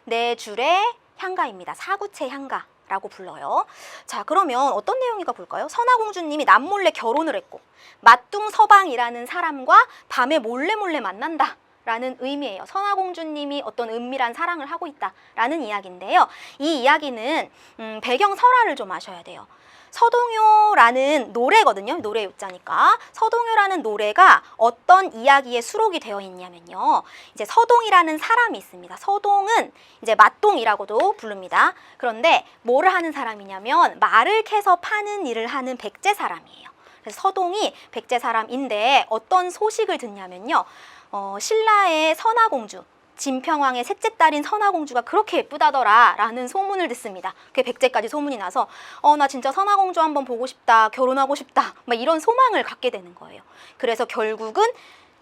네 줄의 향가입니다. 사구체 향가. 라고 불러요. 자, 그러면 어떤 내용인가 볼까요? 선화공주님이 남몰래 결혼을 했고 맞둥서방이라는 사람과 밤에 몰래 만난다 라는 의미예요. 선화공주님이 어떤 은밀한 사랑을 하고 있다라는 이야기인데요. 이 이야기는 배경 설화를 좀 아셔야 돼요. 서동요라는 노래거든요. 노래 요자니까. 서동요라는 노래가 어떤 이야기에 수록이 되어 있냐면요. 이제 서동이라는 사람이 있습니다. 서동은 이제 맛동이라고도 부릅니다. 그런데 뭐를 하는 사람이냐면 말을 캐서 파는 일을 하는 백제 사람이에요. 그래서 서동이 백제 사람인데 어떤 소식을 듣냐면요. 신라의 선화공주, 진평왕의 셋째 딸인 선화공주가 그렇게 예쁘다더라 라는 소문을 듣습니다. 그게 백제까지 소문이 나서 나 진짜 선화공주 한번 보고 싶다, 결혼하고 싶다 막 이런 소망을 갖게 되는 거예요. 그래서 결국은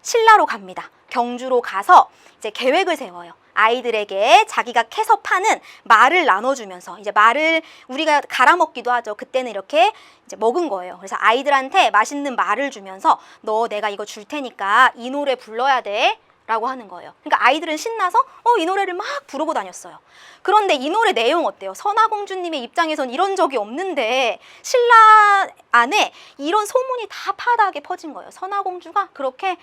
신라로 갑니다. 경주로 가서 이제 계획을 세워요. 아이들에게 자기가 캐서 파는 말을 나눠주면서 이제 말을 우리가 갈아먹기도 하죠. 그때는 이렇게 이제 먹은 거예요. 그래서 아이들한테 맛있는 말을 주면서 너 내가 이거 줄 테니까 이 노래 불러야 돼 라고 하는 거예요. 그러니까 아이들은 신나서 이 노래를 막 부르고 다녔어요. 그런데 이 노래 내용 어때요? 선화공주님의 입장에선 이런 적이 없는데 신라 안에 이런 소문이 다 파다하게 퍼진 거예요. 선화공주가 그렇게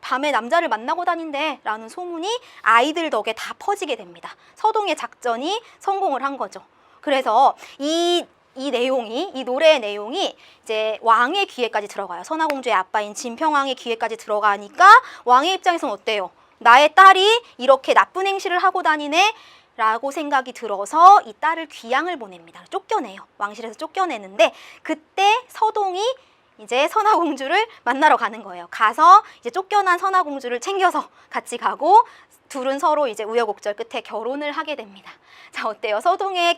밤에 남자를 만나고 다닌대 라는 소문이 아이들 덕에 다 퍼지게 됩니다. 서동의 작전이 성공을 한 거죠. 그래서 이 노래의 내용이 이제 왕의 귀에까지 들어가요. 선화공주의 아빠인 진평왕의 귀에까지 들어가니까 왕의 입장에서는 어때요? 나의 딸이 이렇게 나쁜 행실을 하고 다니네 라고 생각이 들어서 이 딸을 귀양을 보냅니다. 쫓겨내요. 왕실에서 쫓겨내는데 그때 서동이 이제 선화공주를 만나러 가는 거예요. 가서 이제 쫓겨난 선화공주를 챙겨서 같이 가고 둘은 서로 이제 우여곡절 끝에 결혼을 하게 됩니다. 자, 어때요? 서동의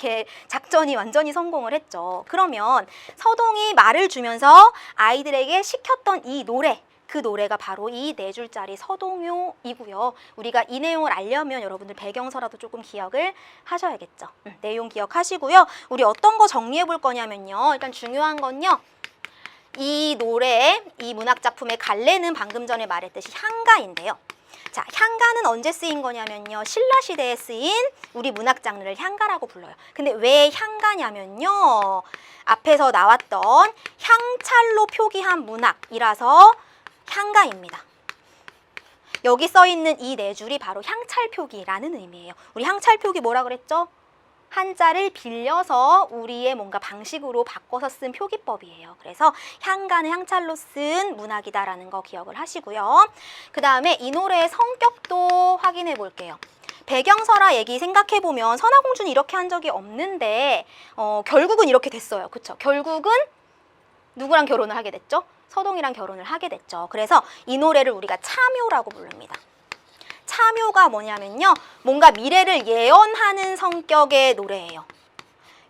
작전이 완전히 성공을 했죠. 그러면 서동이 말을 주면서 아이들에게 시켰던 이 노래, 그 노래가 바로 이 4줄짜리 서동요이고요. 우리가 이 내용을 알려면 여러분들 배경서라도 조금 기억을 하셔야겠죠. 내용 기억하시고요. 우리 어떤 거 정리해 볼 거냐면요. 일단 중요한 건요. 이 노래, 이 문학작품의 갈래는 방금 전에 말했듯이 향가인데요. 자, 향가는 언제 쓰인 거냐면요. 신라시대에 쓰인 우리 문학 장르를 향가라고 불러요. 근데 왜 향가냐면요. 앞에서 나왔던 향찰로 표기한 문학이라서 향가입니다. 여기 써 있는 이 4줄이 바로 향찰 표기라는 의미예요. 우리 향찰 표기 뭐라 그랬죠? 한자를 빌려서 우리의 뭔가 방식으로 바꿔서 쓴 표기법이에요. 그래서 향가는 향찰로 쓴 문학이다라는 거 기억을 하시고요. 그 다음에 이 노래의 성격도 확인해 볼게요. 배경설화 얘기 생각해보면 선화공주는 이렇게 한 적이 없는데 결국은 이렇게 됐어요. 그쵸? 결국은 누구랑 결혼을 하게 됐죠? 서동이랑 결혼을 하게 됐죠. 그래서 이 노래를 우리가 참요라고 부릅니다. 참요가 뭐냐면요. 뭔가 미래를 예언하는 성격의 노래예요.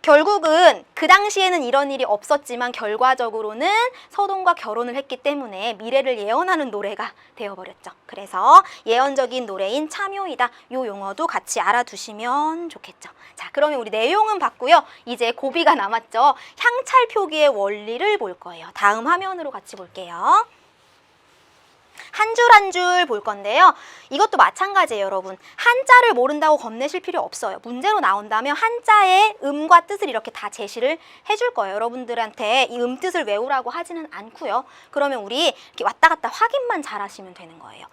결국은 그 당시에는 이런 일이 없었지만 결과적으로는 서동과 결혼을 했기 때문에 미래를 예언하는 노래가 되어버렸죠. 그래서 예언적인 노래인 참요이다. 이 용어도 같이 알아두시면 좋겠죠. 자, 그러면 우리 내용은 봤고요. 이제 고비가 남았죠. 향찰 표기의 원리를 볼 거예요. 다음 화면으로 같이 볼게요. 한 줄 한 줄 볼 건데요. 이것도 마찬가지예요, 여러분. 한자를 모른다고 겁내실 필요 없어요. 문제로 나온다면 한자의 음과 뜻을 이렇게 다 제시를 해줄 거예요. 여러분들한테 이 뜻을 외우라고 하지는 않고요. 그러면 우리 이렇게 왔다 갔다 확인만 잘 하시면 되는 거예요.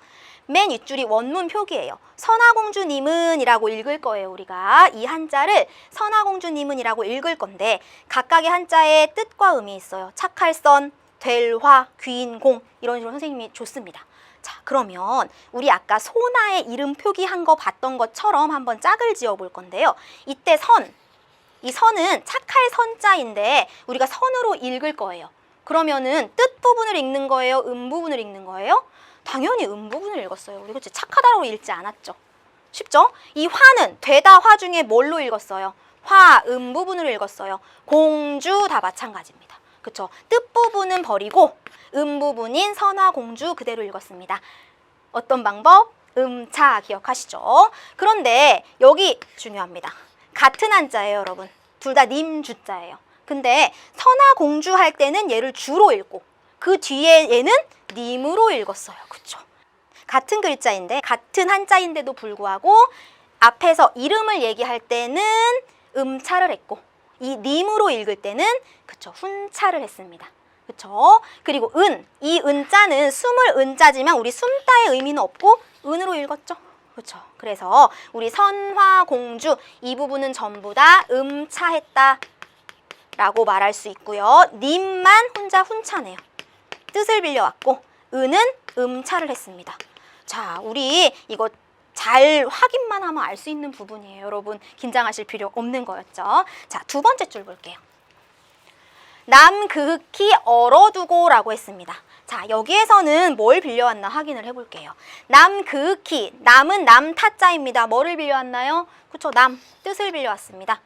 맨 윗줄이 원문 표기예요. 선화공주님은 이라고 읽을 거예요. 우리가 이 한자를 선화공주님은 이라고 읽을 건데 각각의 한자에 뜻과 의미 있어요. 착할 선, 될 화, 귀인 공 이런 식으로 선생님이 줬습니다. 자, 그러면 우리 아까 소나의 이름 표기한 거 봤던 것처럼 한번 짝을 지어 볼 건데요. 이때 선, 이 선은 착할 선자인데 우리가 선으로 읽을 거예요. 그러면은 뜻 부분을 읽는 거예요? 음 부분을 읽는 거예요? 당연히 음 부분을 읽었어요. 우리 그치? 착하다라고 읽지 않았죠. 쉽죠? 이 화는 되다 화 중에 뭘로 읽었어요? 화, 음 부분으로 읽었어요. 공주 다 마찬가지입니다. 그쵸? 뜻 부분은 버리고 음 부분인 선화 공주 그대로 읽었습니다. 어떤 방법? 음차 기억하시죠? 그런데 여기 중요합니다. 같은 한자예요, 여러분. 둘 다 님 주자예요. 근데 선화 공주 할 때는 얘를 주로 읽고 그 뒤에 얘는 님으로 읽었어요. 그쵸? 같은 글자인데 같은 한자인데도 불구하고 앞에서 이름을 얘기할 때는 음차를 했고 이 님으로 읽을 때는 그쵸? 훈차를 했습니다. 그쵸? 그리고 이 은자는 숨을 은자지만 우리 숨자의 의미는 없고 은으로 읽었죠? 그쵸? 그래서 우리 선화공주 이 부분은 전부 다 음차했다 라고 말할 수 있고요. 님만 혼자 훈차네요. 뜻을 빌려왔고 은은 음차를 했습니다. 자, 우리 이거 잘 확인만 하면 알 수 있는 부분이에요. 여러분 긴장하실 필요 없는 거였죠. 자, 두 번째 줄 볼게요. 남 그윽히 얼어두고 라고 했습니다. 자, 여기에서는 뭘 빌려왔나 확인을 해볼게요. 남 그윽히, 남은 남 타자입니다. 뭐를 빌려왔나요? 그쵸, 남, 뜻을 빌려왔습니다.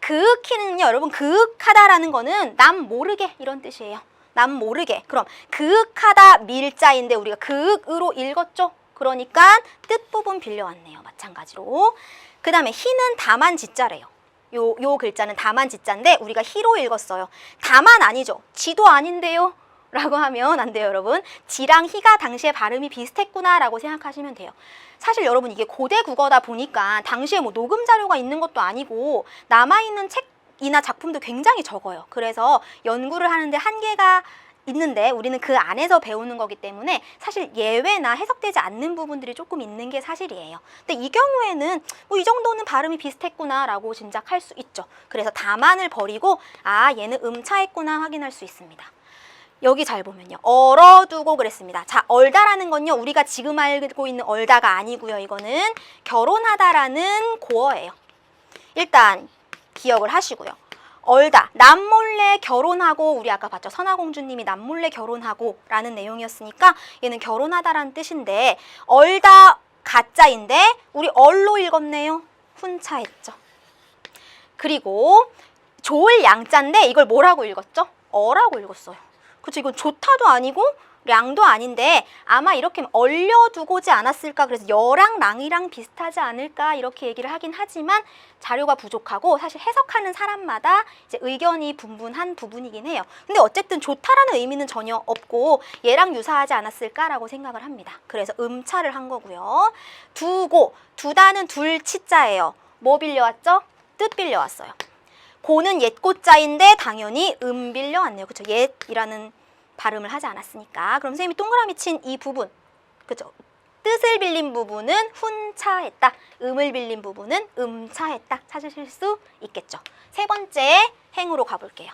그윽히는요, 여러분 그윽하다라는 거는 남 모르게 이런 뜻이에요. 남 모르게. 그럼 그윽하다 밀자인데 우리가 그윽으로 읽었죠? 그러니까 뜻 부분 빌려왔네요. 마찬가지로. 그 다음에 희는 다만 지자래요. 요 글자는 다만 지자인데 우리가 희로 읽었어요. 다만 아니죠. 지도 아닌데요. 라고 하면 안 돼요, 여러분. 지랑 희가 당시에 발음이 비슷했구나 라고 생각하시면 돼요. 사실 여러분 이게 고대 국어다 보니까 당시에 뭐 녹음 자료가 있는 것도 아니고 남아있는 책이나 작품도 굉장히 적어요. 그래서 연구를 하는데 한계가 있는데 우리는 그 안에서 배우는 거기 때문에 사실 예외나 해석되지 않는 부분들이 조금 있는 게 사실이에요. 근데 이 경우에는 뭐 이 정도는 발음이 비슷했구나 라고 짐작할 수 있죠. 그래서 다만을 버리고 아, 얘는 음차했구나 확인할 수 있습니다. 여기 잘 보면요. 얼어두고 그랬습니다. 자, 얼다라는 건요. 우리가 지금 알고 있는 얼다가 아니고요. 이거는 결혼하다라는 고어예요. 일단 기억을 하시고요. 얼다, 남몰래 결혼하고 우리 아까 봤죠. 선화공주님이 남몰래 결혼하고 라는 내용이었으니까 얘는 결혼하다라는 뜻인데 얼다 가짜인데 우리 얼로 읽었네요. 훈차했죠. 그리고 좋을 양자인데 이걸 뭐라고 읽었죠? 어라고 읽었어요. 그쵸, 이건 좋다도 아니고 량도 아닌데 아마 이렇게 얼려두고지 않았을까. 그래서 여랑 랑이랑 비슷하지 않을까 이렇게 얘기를 하긴 하지만 자료가 부족하고 사실 해석하는 사람마다 이제 의견이 분분한 부분이긴 해요. 근데 어쨌든 좋다라는 의미는 전혀 없고 얘랑 유사하지 않았을까라고 생각을 합니다. 그래서 음차를 한 거고요. 두고, 두다는 둘치자예요. 뭐 빌려왔죠? 뜻 빌려왔어요. 고는 옛고자인데 당연히 빌려왔네요. 그쵸? 옛이라는 발음을 하지 않았으니까. 그럼 선생님이 동그라미 친 이 부분, 그죠? 뜻을 빌린 부분은 훈차했다. 음을 빌린 부분은 음차했다. 찾으실 수 있겠죠. 세 번째 행으로 가볼게요.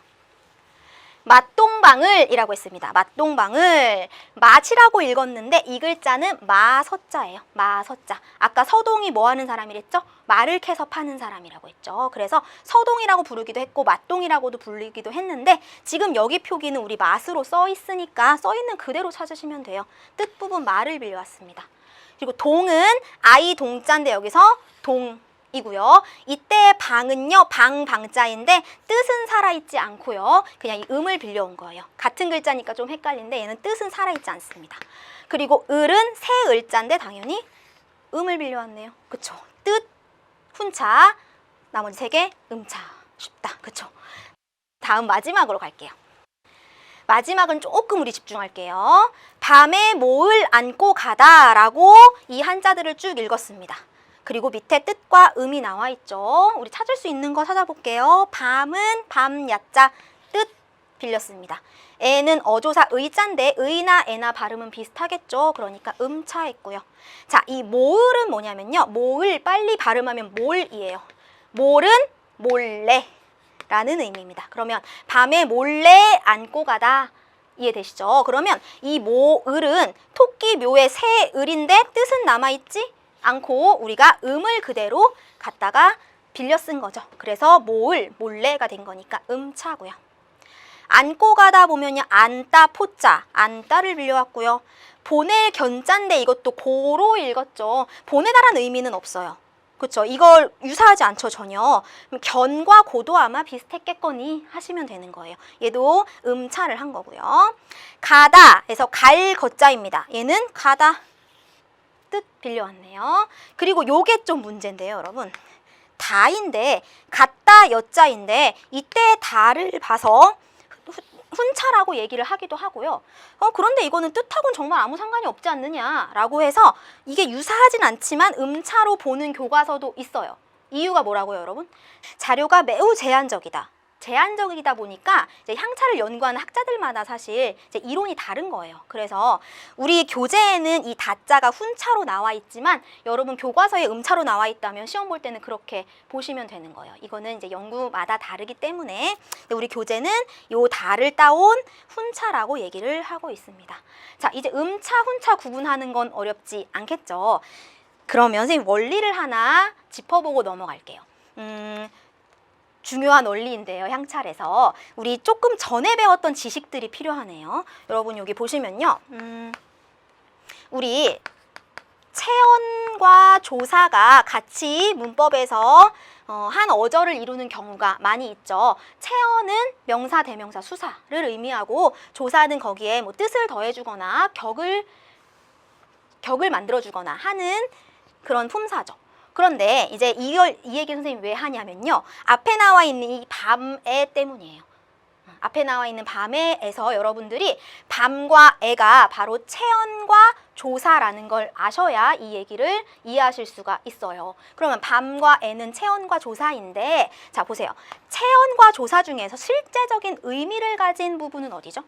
맛동방을 이라고 했습니다. 맛동방을 맛이라고 읽었는데 이 글자는 마서자예요. 마서자. 아까 서동이 뭐 하는 사람이랬죠? 말을 캐서 파는 사람이라고 했죠. 그래서 서동이라고 부르기도 했고 맛동이라고도 부르기도 했는데 지금 여기 표기는 우리 맛으로 써 있으니까 써 있는 그대로 찾으시면 돼요. 뜻 부분 말을 빌려왔습니다. 그리고 동은 아이 동자인데 여기서 동이고요. 이때 방은요, 방자인데 뜻은 살아있지 않고요. 그냥 이 음을 빌려온 거예요. 같은 글자니까 좀 헷갈리는데 얘는 뜻은 살아있지 않습니다. 그리고 을은 새 을자인데 당연히 음을 빌려왔네요. 그쵸? 뜻, 훈차, 나머지 세 개 음차. 쉽다. 그쵸? 다음 마지막으로 갈게요. 마지막은 조금 우리 집중할게요. 밤에 뭐을 안고 가다라고 이 한자들을 쭉 읽었습니다. 그리고 밑에 뜻과 음이 나와 있죠. 우리 찾을 수 있는 거 찾아볼게요. 밤은 밤 야자 뜻 빌렸습니다. 애는 어조사 의자인데 의나 애나 발음은 비슷하겠죠. 그러니까 음차했고요. 자, 이 모을은 뭐냐면요. 모을 빨리 발음하면 몰이에요. 몰은 몰래 라는 의미입니다. 그러면 밤에 몰래 안고 가다 이해되시죠? 그러면 이 모을은 토끼 묘의 새 을인데 뜻은 남아있지 않고 우리가 음을 그대로 갖다가 빌려 쓴 거죠. 그래서 모을, 몰래가 된 거니까 음차고요. 안고 가다 보면요. 안따, 포자, 안따를 빌려왔고요. 보낼 견자인데 이것도 고로 읽었죠. 보내다라는 의미는 없어요. 그렇죠? 이걸 유사하지 않죠, 전혀. 견과 고도 아마 비슷했겠거니 하시면 되는 거예요. 얘도 음차를 한 거고요. 가다에서 갈 거자입니다. 얘는 가다 뜻 빌려왔네요. 그리고 요게 좀 문제인데요, 여러분. 다인데 갔다 여자인데 이때 다를 봐서 훈차라고 얘기를 하기도 하고요. 그런데 이거는 뜻하고는 정말 아무 상관이 없지 않느냐라고 해서 이게 유사하진 않지만 음차로 보는 교과서도 있어요. 이유가 뭐라고요, 여러분? 자료가 매우 제한적이다. 제한적이다 보니까 이제 향차를 연구하는 학자들마다 사실 이제 이론이 다른 거예요. 그래서 우리 교재에는 이 다자가 훈차로 나와 있지만 여러분 교과서에 음차로 나와 있다면 시험 볼 때는 그렇게 보시면 되는 거예요. 이거는 이제 연구마다 다르기 때문에 우리 교재는 요 다를 따온 훈차라고 얘기를 하고 있습니다. 자, 이제 음차, 훈차 구분하는 건 어렵지 않겠죠. 그러면 선생님 원리를 하나 짚어보고 넘어갈게요. 중요한 원리인데요. 향찰에서 우리 조금 전에 배웠던 지식들이 필요하네요. 여러분 여기 보시면요. 우리 체언과 조사가 같이 문법에서 한 어절을 이루는 경우가 많이 있죠. 체언은 명사, 대명사, 수사를 의미하고 조사는 거기에 뭐 뜻을 더해주거나 격을 만들어주거나 하는 그런 품사죠. 그런데 이제 이 얘기 선생님이 왜 하냐면요. 앞에 나와 있는 이 밤에 때문이에요. 앞에 나와 있는 밤에에서 여러분들이 밤과 애가 바로 체언과 조사라는 걸 아셔야 이 얘기를 이해하실 수가 있어요. 그러면 밤과 애는 체언과 조사인데 자 보세요. 체언과 조사 중에서 실제적인 의미를 가진 부분은 어디죠?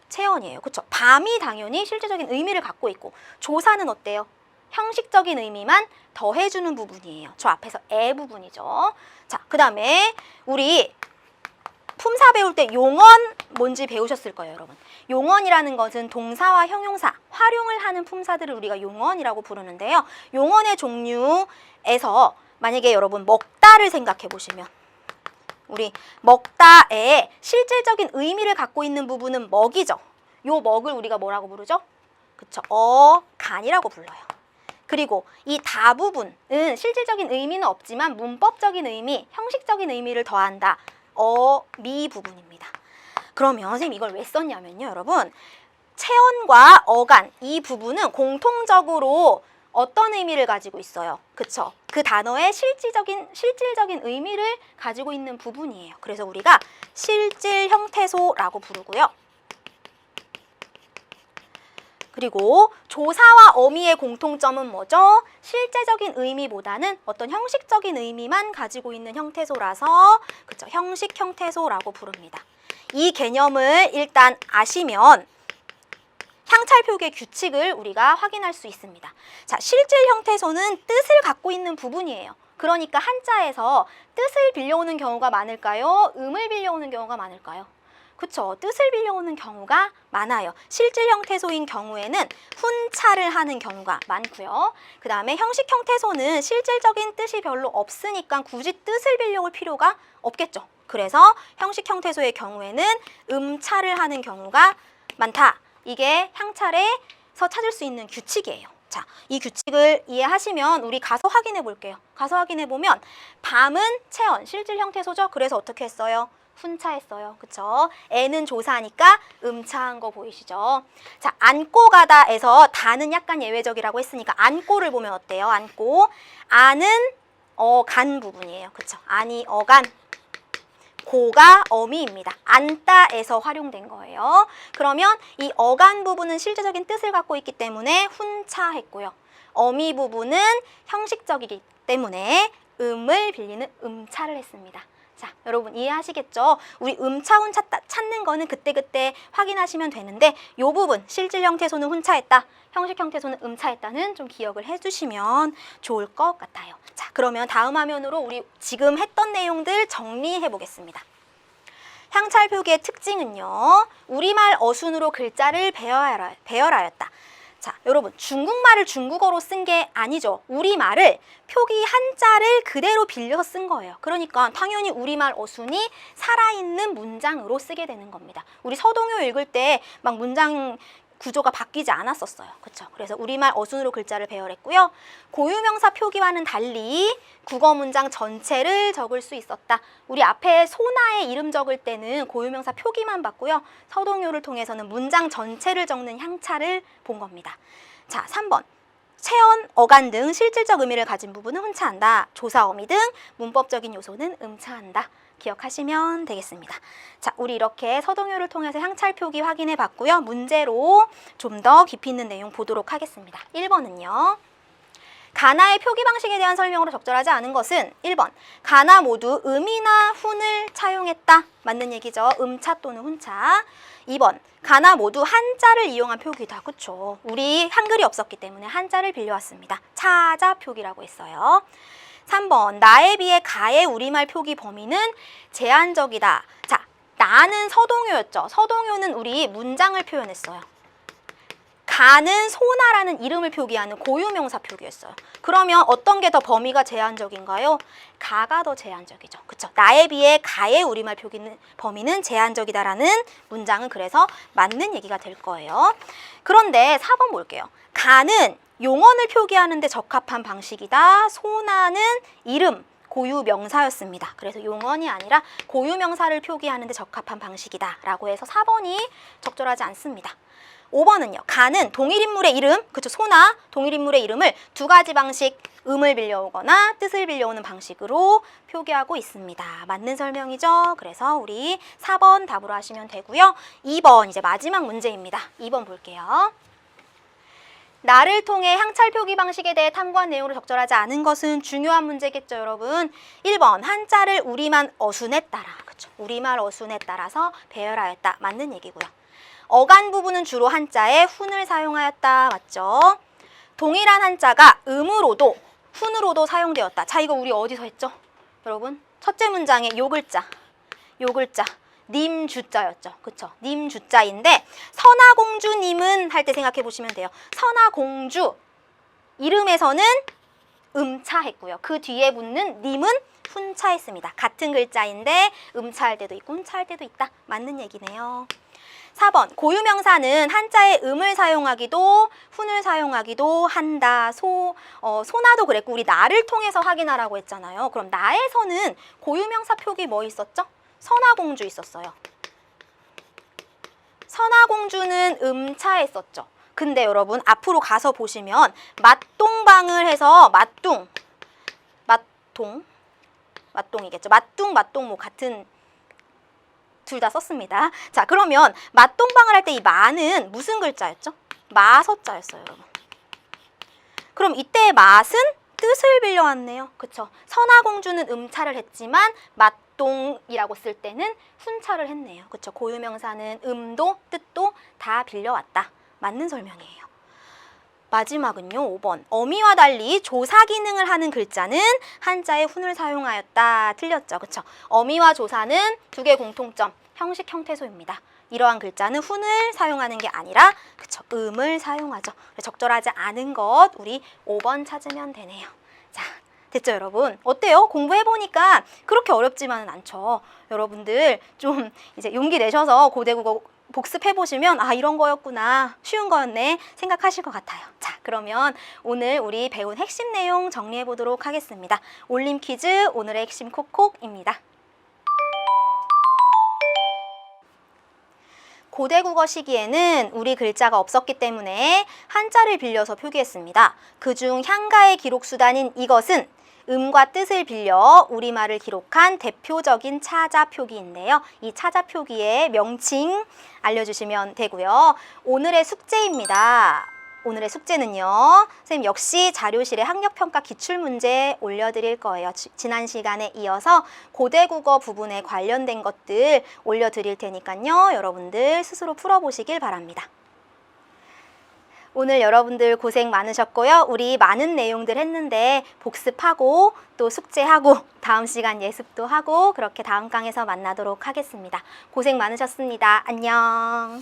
체언이에요. 그렇죠? 밤이 당연히 실제적인 의미를 갖고 있고 조사는 어때요? 형식적인 의미만 더해주는 부분이에요. 저 앞에서 애 부분이죠. 자, 그 다음에 우리 품사 배울 때 용언 뭔지 배우셨을 거예요, 여러분. 용언이라는 것은 동사와 형용사, 활용을 하는 품사들을 우리가 용언이라고 부르는데요. 용언의 종류에서 만약에 여러분 먹다를 생각해 보시면 우리 먹다의 실질적인 의미를 갖고 있는 부분은 먹이죠. 요 먹을 우리가 뭐라고 부르죠? 그쵸? 간이라고 불러요. 그리고 이 다 부분은 실질적인 의미는 없지만 문법적인 의미, 형식적인 의미를 더한다. 미 부분입니다. 그러면 선생님 이걸 왜 썼냐면요, 여러분. 체언과 어간 이 부분은 공통적으로 어떤 의미를 가지고 있어요? 그쵸? 그 단어의 실질적인 의미를 가지고 있는 부분이에요. 그래서 우리가 실질 형태소라고 부르고요. 그리고 조사와 어미의 공통점은 뭐죠? 실제적인 의미보다는 어떤 형식적인 의미만 가지고 있는 형태소라서 그쵸? 형식 형태소라고 부릅니다. 이 개념을 일단 아시면 향찰 표기의 규칙을 우리가 확인할 수 있습니다. 자, 실질 형태소는 뜻을 갖고 있는 부분이에요. 그러니까 한자에서 뜻을 빌려오는 경우가 많을까요? 음을 빌려오는 경우가 많을까요? 그쵸. 뜻을 빌려오는 경우가 많아요. 실질 형태소인 경우에는 훈차를 하는 경우가 많고요. 그 다음에 형식 형태소는 실질적인 뜻이 별로 없으니까 굳이 뜻을 빌려올 필요가 없겠죠. 그래서 형식 형태소의 경우에는 음차를 하는 경우가 많다. 이게 향찰에서 찾을 수 있는 규칙이에요. 자, 이 규칙을 이해하시면 우리 가서 확인해 볼게요. 가서 확인해 보면 밤은 체언, 실질 형태소죠. 그래서 어떻게 했어요? 훈차했어요. 그쵸? 애는 조사하니까 음차한 거 보이시죠? 자, 안고 가다에서 다는 약간 예외적이라고 했으니까 안고를 보면 어때요? 안고. 안은 어간 부분이에요. 그쵸? 안이 어간. 고가 어미입니다. 안다에서 활용된 거예요. 그러면 이 어간 부분은 실제적인 뜻을 갖고 있기 때문에 훈차했고요. 어미 부분은 형식적이기 때문에 음을 빌리는 음차를 했습니다. 자, 여러분 이해하시겠죠? 우리 음차, 훈차 찾는 거는 그때그때 확인하시면 되는데 이 부분 실질 형태소는 훈차했다, 형식 형태소는 음차했다는 좀 기억을 해주시면 좋을 것 같아요. 자, 그러면 다음 화면으로 우리 지금 했던 내용들 정리해 보겠습니다. 향찰 표기의 특징은요. 우리말 어순으로 글자를 배열하였다. 자, 여러분 중국말을 중국어로 쓴 게 아니죠. 우리말을 표기 한자를 그대로 빌려서 쓴 거예요. 그러니까 당연히 우리말 어순이 살아있는 문장으로 쓰게 되는 겁니다. 우리 서동요 읽을 때 막 문장 구조가 바뀌지 않았었어요. 그렇죠? 그래서 우리말 어순으로 글자를 배열했고요. 고유명사 표기와는 달리 국어 문장 전체를 적을 수 있었다. 우리 앞에 소나의 이름 적을 때는 고유명사 표기만 봤고요. 서동요를 통해서는 문장 전체를 적는 향차를 본 겁니다. 자, 3번. 체언, 어간 등 실질적 의미를 가진 부분은 훈차한다. 조사, 어미 등 문법적인 요소는 음차한다. 기억하시면 되겠습니다. 자, 우리 이렇게 서동요를 통해서 향찰 표기 확인해 봤고요. 문제로 좀 더 깊이 있는 내용 보도록 하겠습니다. 1번은요. 가나의 표기 방식에 대한 설명으로 적절하지 않은 것은 1번. 가나 모두 음이나 훈을 차용했다. 맞는 얘기죠. 음차 또는 훈차. 2번. 가나 모두 한자를 이용한 표기다. 그쵸? 우리 한글이 없었기 때문에 한자를 빌려왔습니다. 차자 표기라고 했어요. 3번. 나에 비해 가의 우리말 표기 범위는 제한적이다. 자, 나는 서동요였죠. 서동요는 우리 문장을 표현했어요. 가는 소나라는 이름을 표기하는 고유명사 표기였어요. 그러면 어떤 게 더 범위가 제한적인가요? 가가 더 제한적이죠. 그쵸? 나에 비해 가의 우리말 표기는 범위는 제한적이다라는 문장은 그래서 맞는 얘기가 될 거예요. 그런데 4번 볼게요. 가는 용언을 표기하는 데 적합한 방식이다. 소나는 이름, 고유명사였습니다. 그래서 용언이 아니라 고유명사를 표기하는 데 적합한 방식이다 라고 해서 4번이 적절하지 않습니다. 5번은요. 가는 동일인물의 이름, 그쵸, 소나 동일인물의 이름을 두 가지 방식, 음을 빌려오거나 뜻을 빌려오는 방식으로 표기하고 있습니다. 맞는 설명이죠. 그래서 우리 4번 답으로 하시면 되고요. 2번 이제 마지막 문제입니다. 2번 볼게요. 나를 통해 향찰 표기 방식에 대해 탐구한 내용으로 적절하지 않은 것은 중요한 문제겠죠, 여러분. 1번 한자를 우리말 어순에 따라, 그쵸, 우리말 어순에 따라서 배열하였다. 맞는 얘기고요. 어간 부분은 주로 한자에 훈을 사용하였다. 맞죠? 동일한 한자가 음으로도 훈으로도 사용되었다. 자, 이거 우리 어디서 했죠? 여러분, 첫째 문장에 요 글자 님주자였죠. 그쵸? 님주자인데 선화공주님은 할 때 생각해 보시면 돼요. 선화공주 이름에서는 음차했고요. 그 뒤에 붙는 님은 훈차했습니다. 같은 글자인데 음차할 때도 있고 훈차할 때도 있다. 맞는 얘기네요. 4번. 고유명사는 한자의 음을 사용하기도 훈을 사용하기도 한다. 소나도 그랬고 우리 나를 통해서 확인하라고 했잖아요. 그럼 나에서는 고유명사 표기 뭐 있었죠? 선화공주 있었어요. 선화공주는 음차했었죠. 근데 여러분 앞으로 가서 보시면 맛동방을 해서 맛동이겠죠. 맛동 뭐 같은 둘 다 썼습니다. 자, 그러면 맛동방을 할 때 이 마는 무슨 글자였죠? 마서자였어요, 여러분. 그럼 이때 맛은 뜻을 빌려왔네요. 그쵸? 선화공주는 음차를 했지만 맛동이라고 쓸 때는 훈차를 했네요. 그쵸? 고유명사는 음도 뜻도 다 빌려왔다. 맞는 설명이에요. 마지막은요, 5번. 어미와 달리 조사 기능을 하는 글자는 한자의 훈을 사용하였다. 틀렸죠? 그쵸? 어미와 조사는 두 개 공통점, 형식 형태소입니다. 이러한 글자는 훈을 사용하는 게 아니라 그쵸? 음을 사용하죠. 적절하지 않은 것 우리 5번 찾으면 되네요. 자, 됐죠, 여러분? 어때요? 공부해보니까 그렇게 어렵지만은 않죠. 여러분들 좀 이제 용기 내셔서 고대국어 복습해보시면 아, 이런 거였구나, 쉬운 거였네 생각하실 것 같아요. 자, 그러면 오늘 우리 배운 핵심 내용 정리해보도록 하겠습니다. 올림 퀴즈 오늘의 핵심 콕콕입니다. 고대 국어 시기에는 우리 글자가 없었기 때문에 한자를 빌려서 표기했습니다. 그중 향가의 기록 수단인 이것은 음과 뜻을 빌려 우리말을 기록한 대표적인 차자 표기인데요. 이 차자 표기의 명칭 알려주시면 되고요. 오늘의 숙제입니다. 오늘의 숙제는요. 선생님 역시 자료실에 학력평가 기출문제 올려드릴 거예요. 지난 시간에 이어서 고대국어 부분에 관련된 것들 올려드릴 테니까요. 여러분들 스스로 풀어보시길 바랍니다. 오늘 여러분들 고생 많으셨고요. 우리 많은 내용들 했는데 복습하고 또 숙제하고 다음 시간 예습도 하고 그렇게 다음 강에서 만나도록 하겠습니다. 고생 많으셨습니다. 안녕.